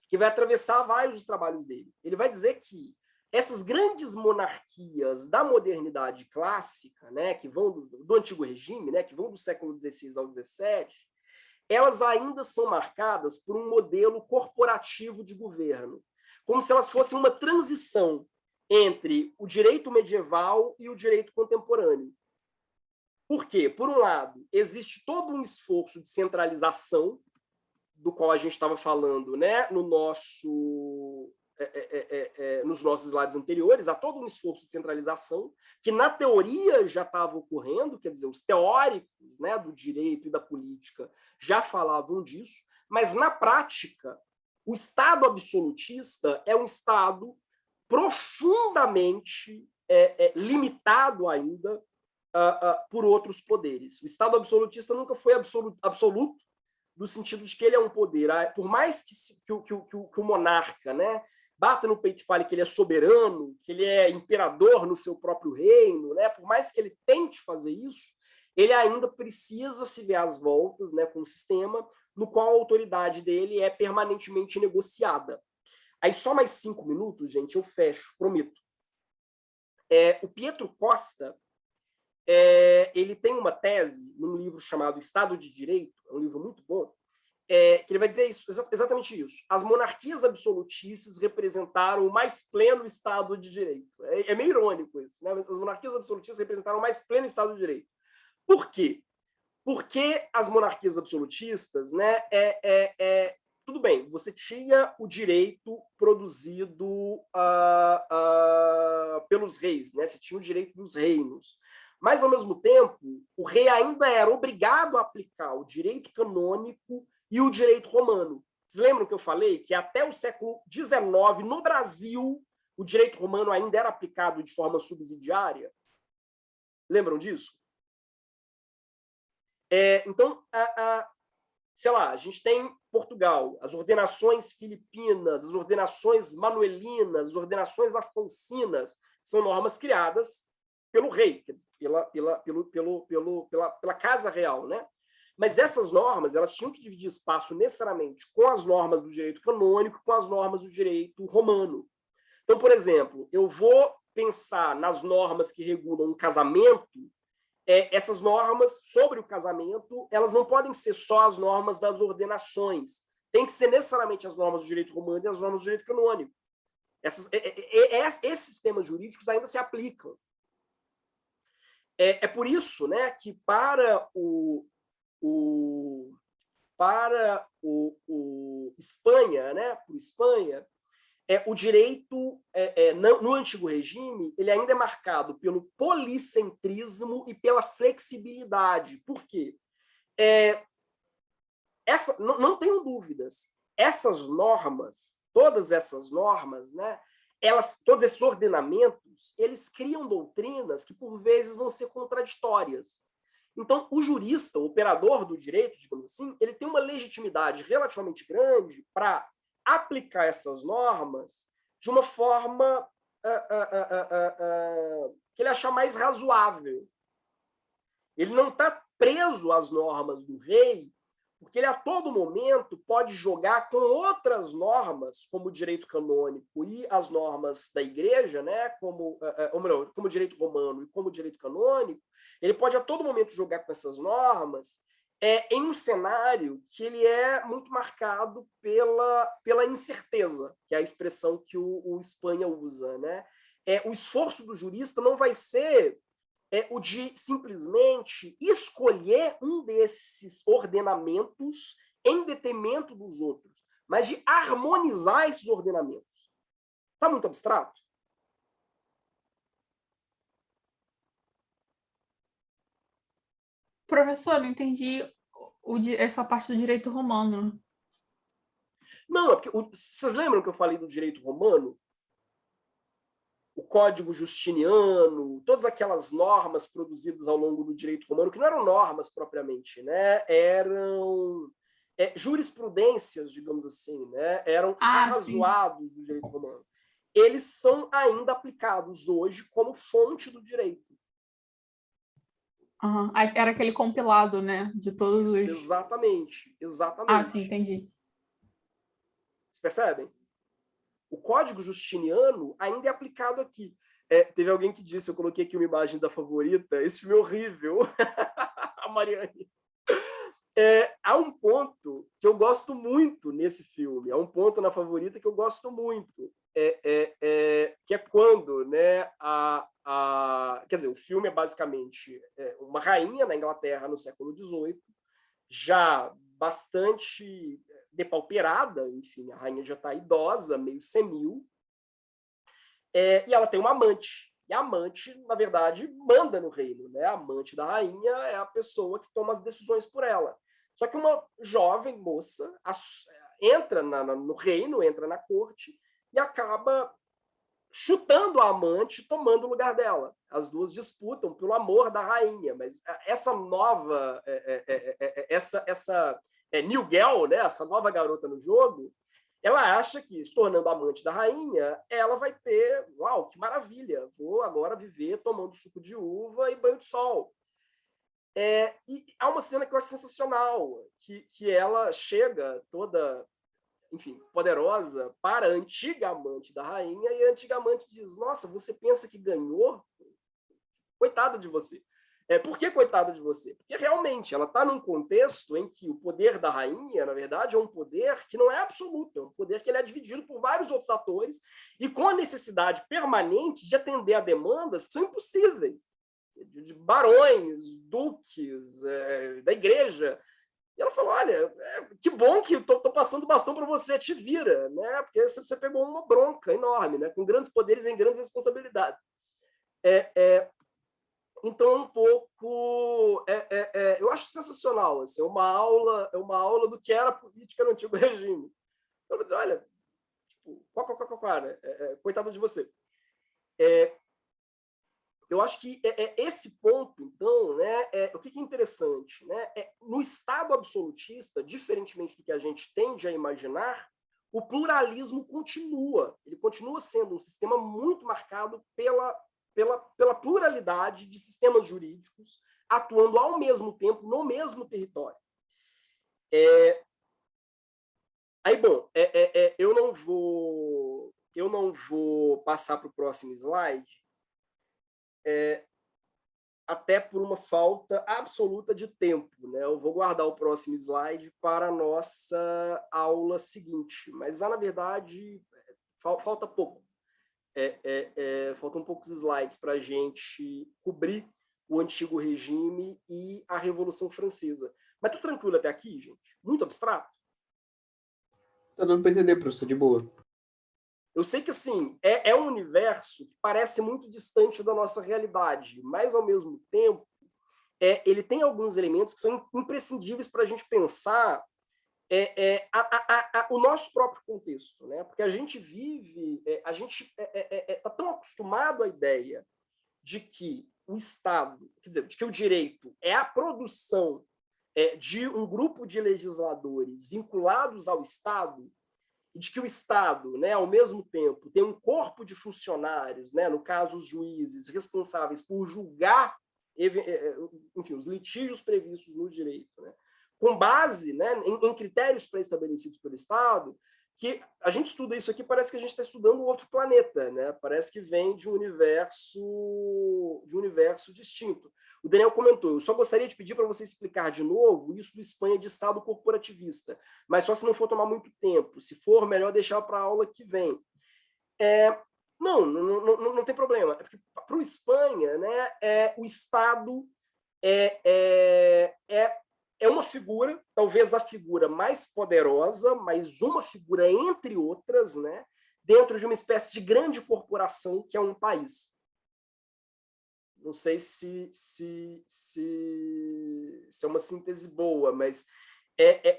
que vai atravessar vários dos trabalhos dele. Ele vai dizer que essas grandes monarquias da modernidade clássica, né, que vão do Antigo Regime, né, que vão do século XVI ao XVII, elas ainda são marcadas por um modelo corporativo de governo, como se elas fossem uma transição entre o direito medieval e o direito contemporâneo. Por quê? Por um lado, existe todo um esforço de centralização, do qual a gente estava falando, né, nos nossos slides anteriores. Há todo um esforço de centralização que, na teoria, já estava ocorrendo, quer dizer, os teóricos, né, do direito e da política já falavam disso, mas, na prática, o Estado absolutista é um Estado profundamente limitado ainda por outros poderes. O Estado absolutista nunca foi absoluto no sentido de que ele é um poder. Por mais que o monarca, né, bata no peito e fale que ele é soberano, que ele é imperador no seu próprio reino, né, por mais que ele tente fazer isso, ele ainda precisa se ver às voltas, né, com um sistema no qual a autoridade dele é permanentemente negociada. Aí só mais 5 minutos, gente, eu fecho, prometo. O Pietro Costa, ele tem uma tese num livro chamado Estado de Direito, é um livro muito bom, que ele vai dizer isso, exatamente isso. As monarquias absolutistas representaram o mais pleno Estado de Direito. É meio irônico isso, né? Mas as monarquias absolutistas representaram o mais pleno Estado de Direito. Por quê? Porque as monarquias absolutistas, né, tudo bem, você tinha o direito produzido pelos reis, né? Você tinha o direito dos reinos. Mas, ao mesmo tempo, o rei ainda era obrigado a aplicar o direito canônico e o direito romano. Vocês lembram que eu falei que até o século XIX, no Brasil, o direito romano ainda era aplicado de forma subsidiária? Lembram disso? Então, sei lá, a gente tem Portugal, as ordenações filipinas, as ordenações manuelinas, as ordenações afonsinas, são normas criadas pelo rei, quer dizer, pela Casa Real, né? Mas essas normas, elas tinham que dividir espaço necessariamente com as normas do direito canônico, com as normas do direito romano. Então, por exemplo, eu vou pensar nas normas que regulam o casamento. Essas normas sobre o casamento, elas não podem ser só as normas das ordenações. Tem que ser necessariamente as normas do direito romano e as normas do direito canônico. Esses sistemas jurídicos ainda se aplicam. Por isso, né, que para o Espanha, né, para Espanha, o direito, no antigo regime, ele ainda é marcado pelo policentrismo e pela flexibilidade. Por quê? Não tenham dúvidas, essas normas, todas essas normas, né, todos esses ordenamentos, eles criam doutrinas que, por vezes, vão ser contraditórias. Então, o jurista, o operador do direito, digamos assim, ele tem uma legitimidade relativamente grande para aplicar essas normas de uma forma que ele achar mais razoável. Ele não está preso às normas do rei, porque ele a todo momento pode jogar com outras normas, como o direito canônico e as normas da igreja, né, como o direito romano e como o direito canônico. Ele pode a todo momento jogar com essas normas em um cenário que ele é muito marcado pela incerteza, que é a expressão que o Espanha usa, né? O esforço do jurista não vai ser o de simplesmente escolher um desses ordenamentos em detrimento dos outros, mas de harmonizar esses ordenamentos. Está muito abstrato? Professor, não entendi essa parte do direito romano. Não, porque vocês lembram que eu falei do direito romano? O Código Justiniano, todas aquelas normas produzidas ao longo do direito romano, que não eram normas propriamente, né? Eram jurisprudências, digamos assim, né? Eram arrazoados do direito romano. Eles são ainda aplicados hoje como fonte do direito. Uhum. Era aquele compilado, né? De todos os... Exatamente, exatamente. Sim, entendi. Vocês percebem? O Código Justiniano ainda é aplicado aqui. Teve alguém que disse, eu coloquei aqui uma imagem da Favorita, esse filme é horrível, a Mariane. Há um ponto que eu gosto muito nesse filme, há um ponto na Favorita que eu gosto muito, que é quando, né, quer dizer, o filme é basicamente uma rainha na Inglaterra no século XVIII, já bastante depauperada, enfim, a rainha já está idosa, meio senil, e ela tem uma amante. E a amante, na verdade, manda no reino, né? A amante da rainha é a pessoa que toma as decisões por ela. Só que uma jovem moça entra no reino, entra na corte e acaba chutando a amante, tomando o lugar dela. As duas disputam pelo amor da rainha, mas essa nova, essa new girl, né, essa nova garota no jogo, ela acha que, se tornando amante da rainha, ela vai ter, uau, que maravilha, vou agora viver tomando suco de uva e banho de sol. E há uma cena que eu acho sensacional, que ela chega toda enfim, poderosa para a antiga amante da rainha, e a antiga amante diz, nossa, você pensa que ganhou? Coitada de você. Por que coitada de você? Porque realmente ela está num contexto em que o poder da rainha, na verdade, é um poder que não é absoluto, é um poder que ele é dividido por vários outros atores e com a necessidade permanente de atender a demandas que são impossíveis, de barões, duques, da igreja. E ela falou, olha, que bom que estou passando o bastão para você, te vira, né? Porque você pegou uma bronca enorme, né? Com grandes poderes e grandes responsabilidades. Então, um pouco, eu acho sensacional, assim, é uma aula do que era a política no antigo regime. Eu vou dizer, olha, tipo, coitada de você. Eu acho que esse ponto, então, né, o que é interessante, né, no Estado absolutista, diferentemente do que a gente tende a imaginar, o pluralismo continua, ele continua sendo um sistema muito marcado pela pluralidade de sistemas jurídicos atuando ao mesmo tempo no mesmo território. Aí, bom, eu não vou passar para o próximo slide, até por uma falta absoluta de tempo, né? Eu vou guardar o próximo slide para a nossa aula seguinte, mas, na verdade, falta pouco. Faltam poucos slides para a gente cobrir o antigo regime e a Revolução Francesa. Mas tá tranquilo até aqui, gente? Muito abstrato? Tá dando para entender, professor, de boa. Eu sei que, assim, é um universo que parece muito distante da nossa realidade, mas, ao mesmo tempo, ele tem alguns elementos que são imprescindíveis para a gente pensar o nosso próprio contexto, né? Porque a gente vive, a gente está tão acostumado à ideia de que o Estado, quer dizer, de que o direito é a produção de um grupo de legisladores vinculados ao Estado, e de que o Estado, né, ao mesmo tempo, tem um corpo de funcionários, né, no caso os juízes, responsáveis por julgar, enfim, os litígios previstos no direito, né, com base, né, em critérios pré-estabelecidos pelo Estado, que a gente estuda isso aqui, parece que a gente está estudando um outro planeta, né? Parece que vem de um universo distinto. O Daniel comentou, eu só gostaria de pedir para você explicar de novo isso do Espanha de Estado corporativista, mas só se não for tomar muito tempo. Se for, melhor deixar para a aula que vem. Não tem problema. É porque, para o Espanha, né, o Estado é uma figura, talvez a figura mais poderosa, mas uma figura entre outras, né, dentro de uma espécie de grande corporação que é um país. Não sei se é uma síntese boa, mas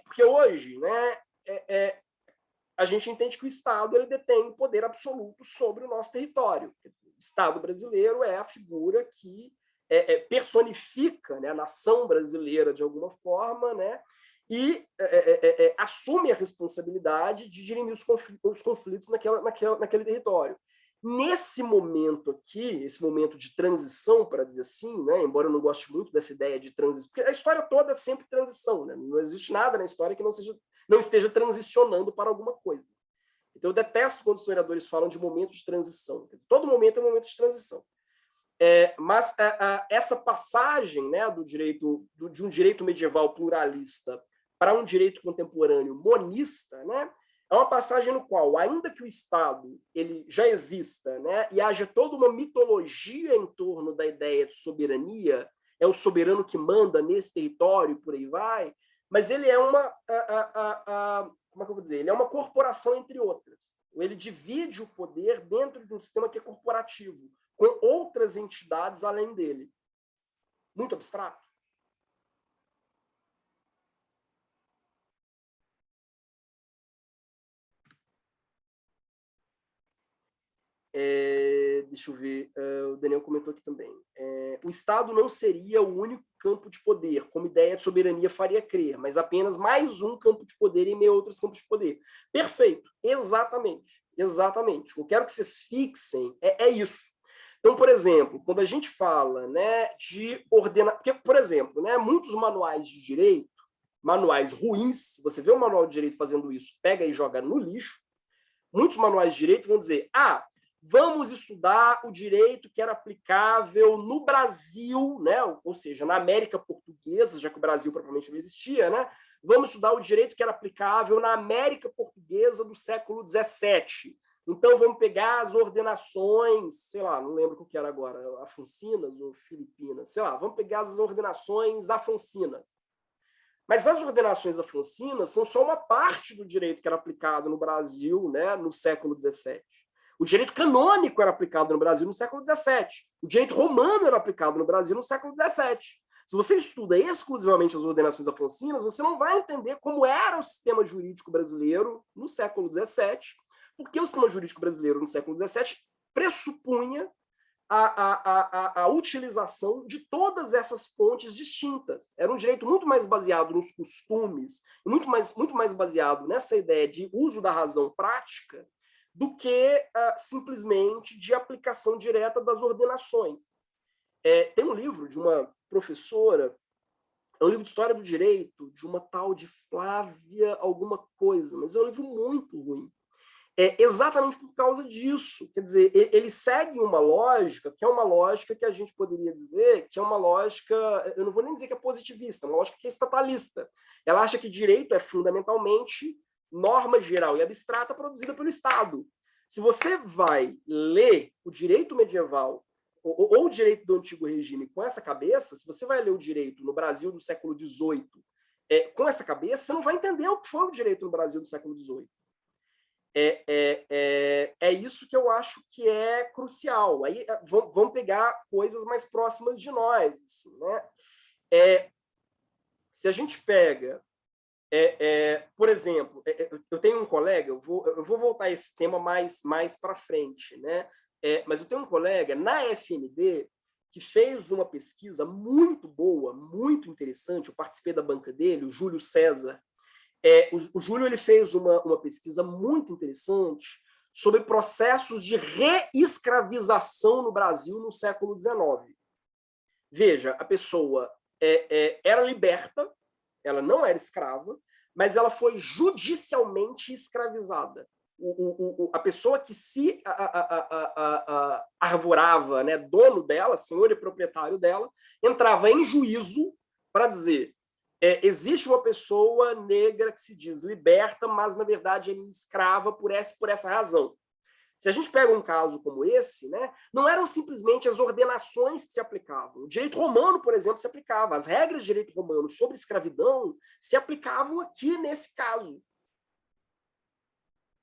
porque hoje, né, a gente entende que o Estado ele detém um poder absoluto sobre o nosso território. O Estado brasileiro é a figura que personifica, né, a nação brasileira de alguma forma, né, e assume a responsabilidade de dirimir os conflitos naquele território. Nesse momento aqui, esse momento de transição, para dizer assim, né, embora eu não goste muito dessa ideia de transição, porque a história toda é sempre transição, né, não existe nada na história que não esteja transicionando para alguma coisa. Então eu detesto quando os historiadores falam de momento de transição. Todo momento é um momento de transição. Mas essa passagem, né, de um direito medieval pluralista para um direito contemporâneo monista, né, é uma passagem no qual, ainda que o Estado ele já exista, né, e haja toda uma mitologia em torno da ideia de soberania, é o soberano que manda nesse território, por aí vai, mas ele é uma, como é que eu vou dizer? Ele é uma corporação entre outras. Ele divide o poder dentro de um sistema que é corporativo, com outras entidades além dele. Muito abstrato. Deixa eu ver, o Daniel comentou aqui também. O Estado não seria o único campo de poder, como ideia de soberania faria crer, mas apenas mais um campo de poder em meio a outros campos de poder. Perfeito, exatamente. Exatamente. Eu quero que vocês fixem, isso. Então, por exemplo, quando a gente fala, né, de ordenar... Porque, por exemplo, né, muitos manuais de direito, manuais ruins, você vê um manual de direito fazendo isso, pega e joga no lixo. Muitos manuais de direito vão dizer, vamos estudar o direito que era aplicável no Brasil, né? Ou seja, na América Portuguesa, já que o Brasil propriamente não existia, né? Vamos estudar o direito que era aplicável na América Portuguesa do século XVII. Então, vamos pegar as ordenações, sei lá, não lembro o que era agora, afoncinas ou filipinas, sei lá, vamos pegar as ordenações afoncinas. Mas as ordenações afoncinas são só uma parte do direito que era aplicado no Brasil, né, no século XVII. O direito canônico era aplicado no Brasil no século XVII. O direito romano era aplicado no Brasil no século XVII. Se você estuda exclusivamente as ordenações afoncinas, você não vai entender como era o sistema jurídico brasileiro no século XVII, porque o sistema jurídico brasileiro no século XVII pressupunha a utilização de todas essas fontes distintas. Era um direito muito mais baseado nos costumes, muito mais baseado nessa ideia de uso da razão prática, do que simplesmente de aplicação direta das ordenações. Tem um livro de uma professora, é um livro de história do direito, de uma tal de Flávia alguma coisa, mas é um livro muito ruim. Exatamente por causa disso. Quer dizer, ele segue uma lógica, que é uma lógica que a gente poderia dizer que é uma lógica, eu não vou nem dizer que é positivista, uma lógica que é estatalista. Ela acha que direito é fundamentalmente norma geral e abstrata produzida pelo Estado. Se você vai ler o direito medieval ou o direito do antigo regime com essa cabeça, se você vai ler o direito no Brasil do século XVIII com essa cabeça, você não vai entender o que foi o direito no Brasil do século XVIII. É isso que eu acho que é crucial. Aí vamos pegar coisas mais próximas de nós. Assim, né? Se a gente pega, por exemplo, eu tenho um colega, eu vou voltar a esse tema mais para frente, né? Mas eu tenho um colega na FND que fez uma pesquisa muito boa, muito interessante. Eu participei da banca dele, o Júlio César. O Júlio ele fez uma pesquisa muito interessante sobre processos de reescravização no Brasil no século XIX. Veja, a pessoa era liberta, ela não era escrava, mas ela foi judicialmente escravizada. A pessoa que se arvorava, né, dono dela, senhor e proprietário dela, entrava em juízo para dizer: existe uma pessoa negra que se diz liberta, mas na verdade é escrava por essa razão. Se a gente pega um caso como esse, né, não eram simplesmente as ordenações que se aplicavam. O direito romano, por exemplo, se aplicava. As regras de direito romano sobre escravidão se aplicavam aqui nesse caso.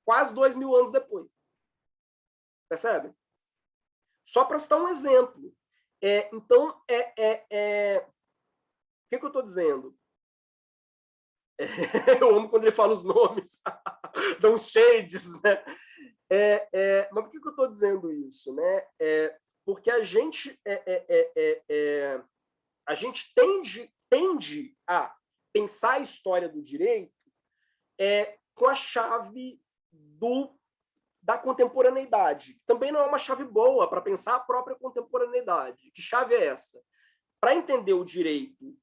Quase 2000 anos depois. Percebe? Só para citar um exemplo. Então, o que eu estou dizendo? Eu amo quando ele fala os nomes, dá uns shades, né? Mas por que eu estou dizendo isso, né? Porque a gente tende a pensar a história do direito com a chave da contemporaneidade. Também não é uma chave boa para pensar a própria contemporaneidade. Que chave é essa? Para entender o direito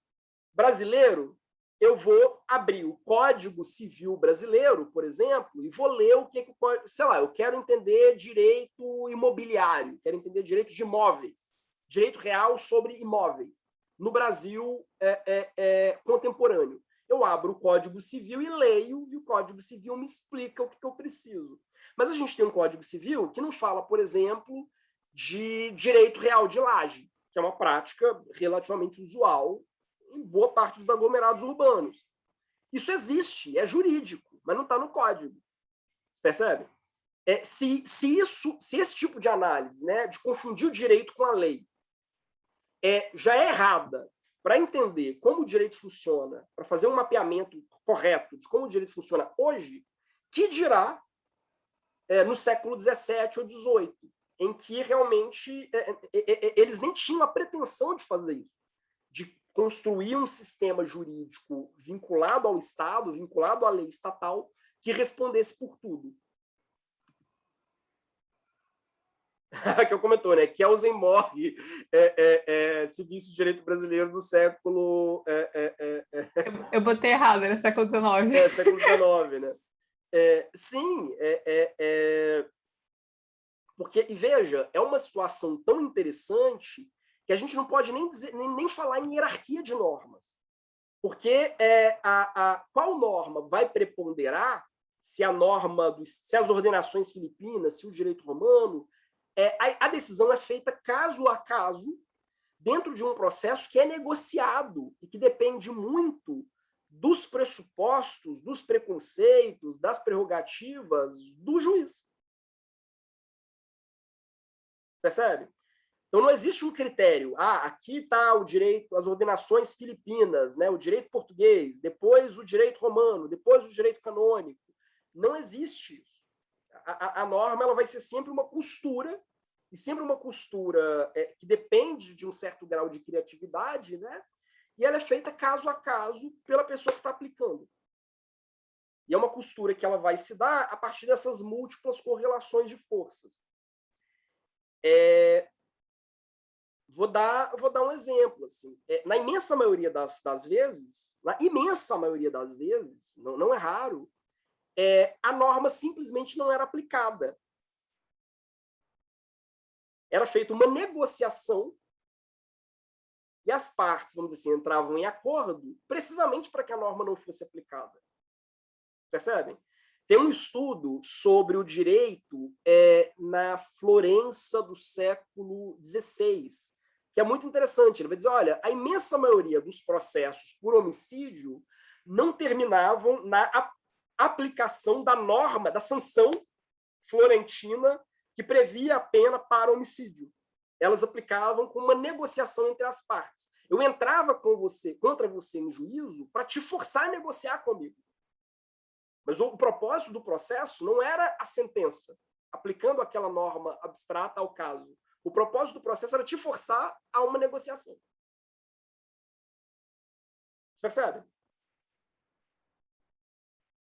brasileiro, eu vou abrir o Código Civil Brasileiro, por exemplo, e vou ler o que sei lá, eu quero entender direito imobiliário, quero entender direito de imóveis, direito real sobre imóveis, no Brasil contemporâneo. Eu abro o Código Civil e leio, e o Código Civil me explica o que eu preciso. Mas a gente tem um Código Civil que não fala, por exemplo, de direito real de laje, que é uma prática relativamente usual em boa parte dos aglomerados urbanos. Isso existe, é jurídico, mas não está no código. Você percebe? Se esse tipo de análise, né, de confundir o direito com a lei, já é errada para entender como o direito funciona, para fazer um mapeamento correto de como o direito funciona hoje, que dirá no século XVII ou XVIII, em que realmente eles nem tinham a pretensão de fazer isso, de construir um sistema jurídico vinculado ao Estado, vinculado à lei estatal, que respondesse por tudo. que eu comentou, né? Kelsen morre se visse o direito brasileiro do século... Eu botei errado, era século XIX. Século XIX, né? Sim, porque, e veja, é uma situação tão interessante que a gente não pode nem falar em hierarquia de normas. Porque qual norma vai preponderar se a norma, se as ordenações filipinas, se o direito romano, a decisão é feita caso a caso, dentro de um processo que é negociado e que depende muito dos pressupostos, dos preconceitos, das prerrogativas do juiz. Percebe? Então, não existe um critério. Aqui está o direito, as ordenações filipinas, né? O direito português, depois o direito romano, depois o direito canônico. Não existe isso. A norma ela vai ser sempre uma costura, e sempre uma costura que depende de um certo grau de criatividade, né? E ela é feita caso a caso pela pessoa que está aplicando. E é uma costura que ela vai se dar a partir dessas múltiplas correlações de forças. Vou dar um exemplo. Assim. Na imensa maioria das vezes, não é raro, a norma simplesmente não era aplicada. Era feita uma negociação e as partes, vamos dizer assim, entravam em acordo precisamente para que a norma não fosse aplicada. Percebem? Tem um estudo sobre o direito na Florença do século XVI, que é muito interessante. Ele vai dizer, olha, a imensa maioria dos processos por homicídio não terminavam na aplicação da norma, da sanção florentina que previa a pena para homicídio. Elas aplicavam com uma negociação entre as partes. Eu entrava contra você em juízo para te forçar a negociar comigo. Mas o propósito do processo não era a sentença, aplicando aquela norma abstrata ao caso. O propósito do processo era te forçar a uma negociação. Você percebe?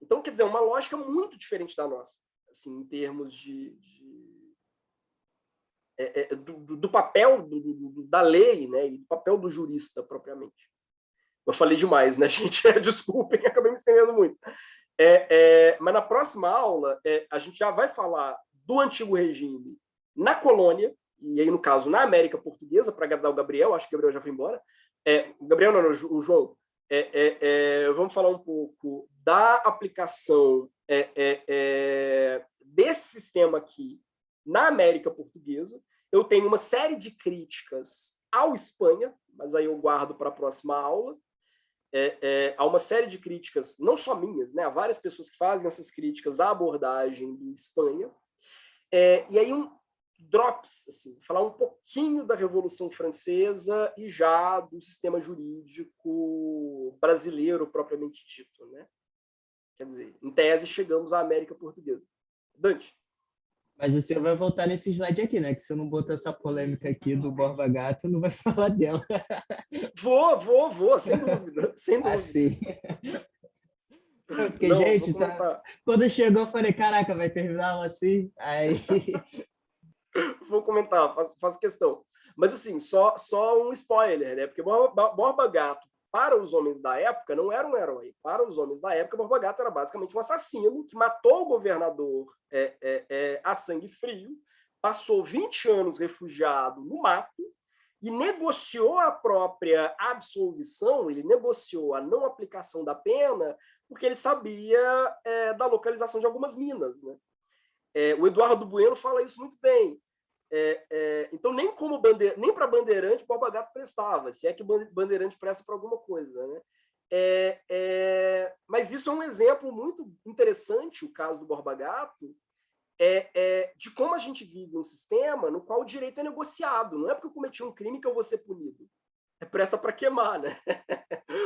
Então, quer dizer, uma lógica muito diferente da nossa, assim, em termos do papel da lei, né, e do papel do jurista, propriamente. Eu falei demais, né, gente? Desculpem, acabei me estendendo muito. Mas na próxima aula, a gente já vai falar do antigo regime na colônia, e aí, no caso, na América Portuguesa, para agradar o Gabriel, acho que o Gabriel já foi embora. O Gabriel não, o João. Vamos falar um pouco da aplicação desse sistema aqui na América Portuguesa. Eu tenho uma série de críticas ao Espanha, mas aí eu guardo para a próxima aula. Há uma série de críticas, não só minhas, né? Há várias pessoas que fazem essas críticas à abordagem do Espanha. E aí drops, assim, falar um pouquinho da Revolução Francesa e já do sistema jurídico brasileiro propriamente dito, né? Quer dizer, em tese, chegamos à América Portuguesa. Dante. Mas o senhor vai voltar nesse slide aqui, né? Que se eu não botar essa polêmica aqui do Borba Gato, não vai falar dela. Vou, sem dúvida. Sem dúvida. Assim. Porque, não, gente, quando chegou, eu falei, caraca, vai terminar assim? Aí... Vou comentar, faço questão. Mas, assim, só um spoiler, né? Porque Borba Gato, para os homens da época, não era um herói. Para os homens da época, Borba Gato era basicamente um assassino que matou o governador a sangue frio, passou 20 anos refugiado no mato e negociou a própria absolvição, ele negociou a não aplicação da pena, porque ele sabia da localização de algumas minas, né? O Eduardo Bueno fala isso muito bem. Então, nem para Bandeirante, Borba Gato prestava, se é que Bandeirante presta para alguma coisa, né? Mas isso é um exemplo muito interessante, o caso do Borba Gato, de como a gente vive um sistema no qual o direito é negociado. Não é porque eu cometi um crime que eu vou ser punido. Presta para queimar, né?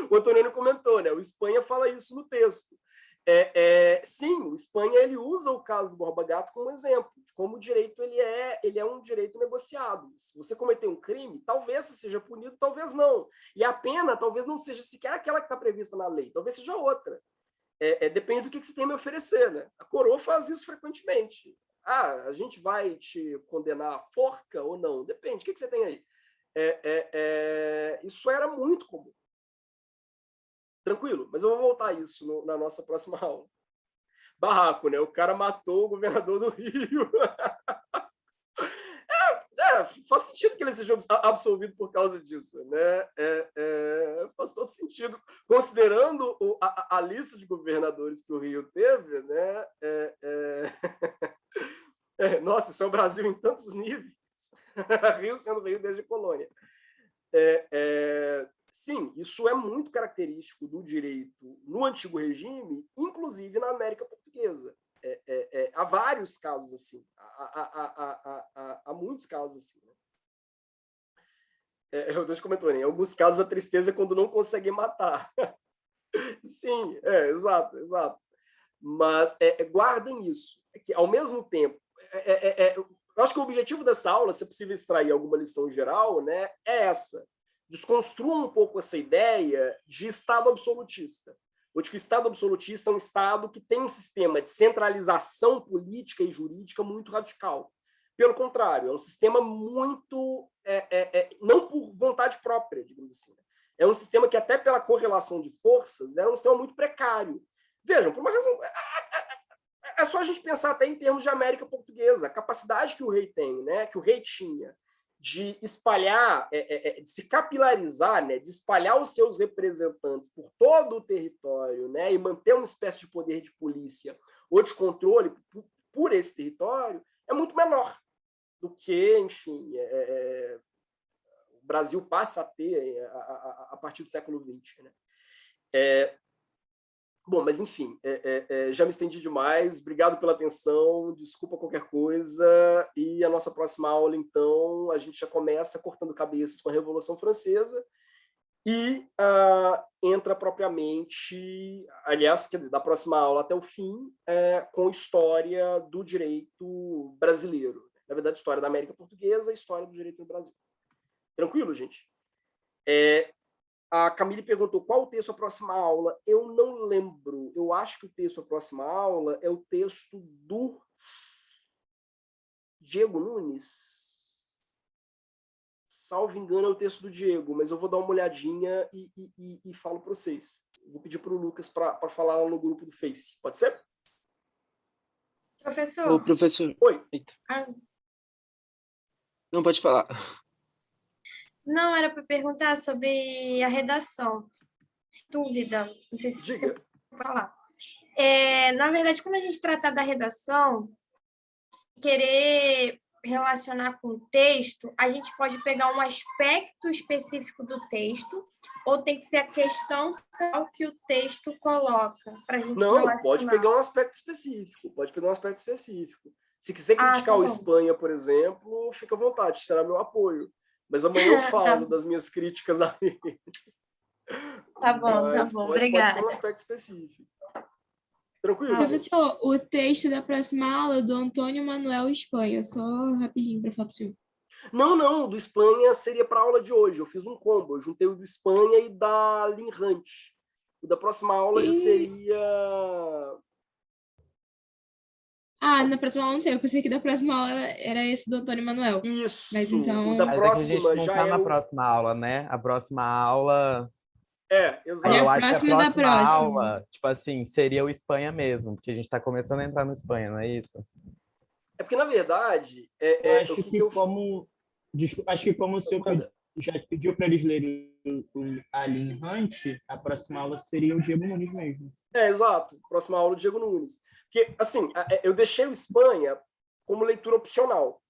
O Antônio comentou, né? O Espanha fala isso no texto. Sim, o Espanha ele usa o caso do Borba Gato como exemplo de como o direito ele é um direito negociado. Se você cometer um crime, talvez você seja punido, talvez não. E a pena talvez não seja sequer aquela que está prevista na lei, talvez seja outra. Depende do que você tem a me oferecer, né? A coroa faz isso frequentemente. a gente vai te condenar à forca ou não? Depende, o que você tem aí? Isso era muito comum. Tranquilo, mas eu vou voltar a isso na nossa próxima aula. Barraco, né? O cara matou o governador do Rio. Faz sentido que ele seja absolvido por causa disso, né? Faz todo sentido, considerando a lista de governadores que o Rio teve, né? Nossa, isso é o Brasil em tantos níveis. Rio sendo Rio desde a colônia. Sim, isso é muito característico do direito no antigo regime, inclusive na América Portuguesa. Há vários casos assim, há muitos casos assim. Né? O Deus comentou, em alguns casos a tristeza é quando não conseguem matar. Sim, exato. Mas guardem isso, que ao mesmo tempo, eu acho que o objetivo dessa aula, se é possível extrair alguma lição geral, né, é essa. Desconstruam um pouco essa ideia de Estado absolutista. Ou de que o Estado absolutista é um Estado que tem um sistema de centralização política e jurídica muito radical. Pelo contrário, é um sistema muito... não por vontade própria, digamos assim. É um sistema que, até pela correlação de forças, é um sistema muito precário. Vejam, por uma razão... É só a gente pensar até em termos de América Portuguesa, a capacidade que o rei tem, né, que o rei tinha, de espalhar, de se capilarizar, né, de espalhar os seus representantes por todo o território, né, e manter uma espécie de poder de polícia ou de controle por esse território, é muito menor do que, enfim, o Brasil passa a ter a partir do século XX. Né? Bom, mas enfim, já me estendi demais. Obrigado pela atenção, desculpa qualquer coisa. E a nossa próxima aula, então, a gente já começa cortando cabeças com a Revolução Francesa e entra propriamente, aliás, quer dizer, da próxima aula até o fim, com história do direito brasileiro. Na verdade, história da América Portuguesa e história do direito no Brasil. Tranquilo, gente? A Camille perguntou qual o texto da próxima aula. Eu não lembro. Eu acho que o texto da próxima aula é o texto do Diego Nunes. Salvo engano, é o texto do Diego, mas eu vou dar uma olhadinha e falo para vocês. Vou pedir para o Lucas para falar lá no grupo do Face. Pode ser? Professor? Ô, professor. Oi. Não, pode falar. Não, era para perguntar sobre a redação. Dúvida, não sei se você pode falar. Na verdade, quando a gente tratar da redação, querer relacionar com o texto, a gente pode pegar um aspecto específico do texto ou tem que ser a questão central que o texto coloca para a gente relacionar? Não, pode pegar um aspecto específico. Se quiser criticar o Espanha, por exemplo, fica à vontade, terá meu apoio. Mas amanhã eu falo das minhas críticas a ele. Tá bom, obrigada. Pode ser um aspecto específico. Tranquilo? Professor, o texto da próxima aula é do Antônio Manuel Espanha, só rapidinho para falar para o senhor. Não, do Espanha seria para a aula de hoje. Eu fiz um combo, eu juntei o do Espanha e da Lin Hunt. O da próxima aula já seria... Na próxima aula não sei, eu pensei que da próxima aula era esse do Antônio Manuel. Isso, mas então... o da próxima a gente não já tá na próxima aula, né? A próxima aula... exato. Eu acho que a próxima aula, tipo assim, seria o Espanha mesmo, porque a gente tá começando a entrar no Espanha, não é isso? É porque, na verdade... acho que como o senhor já pediu para eles lerem a Lin Hunt, a próxima aula seria o Diego Nunes mesmo. Exato. Próxima aula, o Diego Nunes. Porque, assim, eu deixei o Espanha como leitura opcional.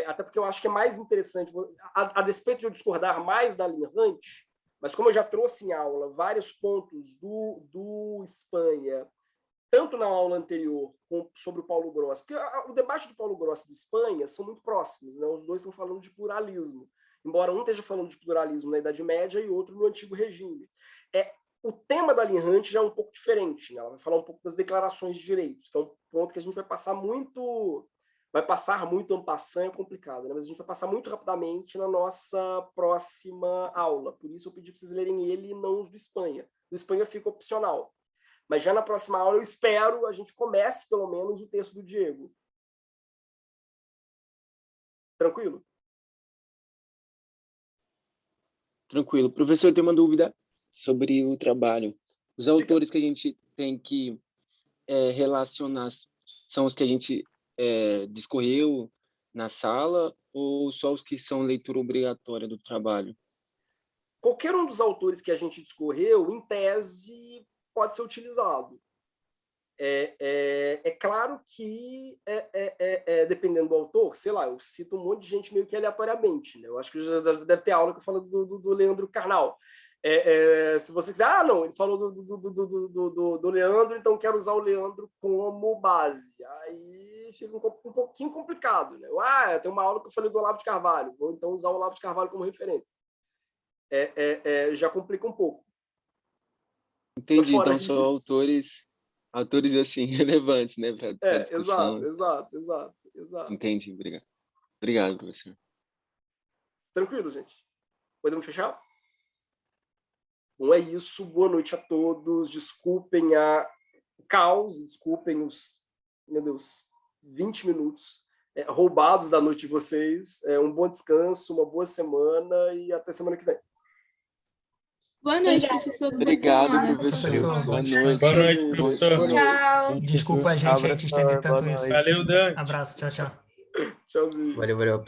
Até porque eu acho que é mais interessante, a despeito de eu discordar mais da Lin Hunt, mas como eu já trouxe em aula vários pontos do Espanha, tanto na aula anterior sobre o Paulo Grossi, porque o debate do Paulo Grossi e do Espanha são muito próximos, né? Os dois estão falando de pluralismo, embora um esteja falando de pluralismo na Idade Média e outro no Antigo Regime. O tema da Lin Hunt já é um pouco diferente, né? Ela vai falar um pouco das declarações de direitos, que é um ponto que a gente vai passar muito en passant, é complicado, né? Mas a gente vai passar muito rapidamente na nossa próxima aula, por isso eu pedi para vocês lerem ele e não os do Espanha. Do Espanha fica opcional. Mas já na próxima aula eu espero a gente comece pelo menos o texto do Diego. Tranquilo? Tranquilo. Professor, tem uma dúvida sobre o trabalho. Os autores que a gente tem que relacionar são os que a gente discorreu na sala ou só os que são leitura obrigatória do trabalho? Qualquer um dos autores que a gente discorreu, em tese, pode ser utilizado. É claro que, dependendo do autor, sei lá, eu cito um monte de gente meio que aleatoriamente, né? Eu acho que já deve ter aula que eu falo do Leandro Carnal. Se você quiser, não, ele falou do Leandro, então quero usar o Leandro como base. Aí fica um pouquinho complicado, né? Tem uma aula que eu falei do Olavo de Carvalho, vou então usar o Olavo de Carvalho como referência. Já complica um pouco. Entendi, então são autores assim, relevantes, né, para discussão. Exato. Entendi, obrigado, professor. Tranquilo, gente? Podemos fechar? Bom, é isso. Boa noite a todos. Desculpem o caos, desculpem os, 20 minutos roubados da noite de vocês. Um bom descanso, uma boa semana e até semana que vem. Boa noite, professor. Obrigado, professor. Boa noite. Boa noite, professor. Tchau. Desculpa a gente aí te estender tanto isso. Valeu, Dante. Abraço, tchau. Tchauzinho. Valeu.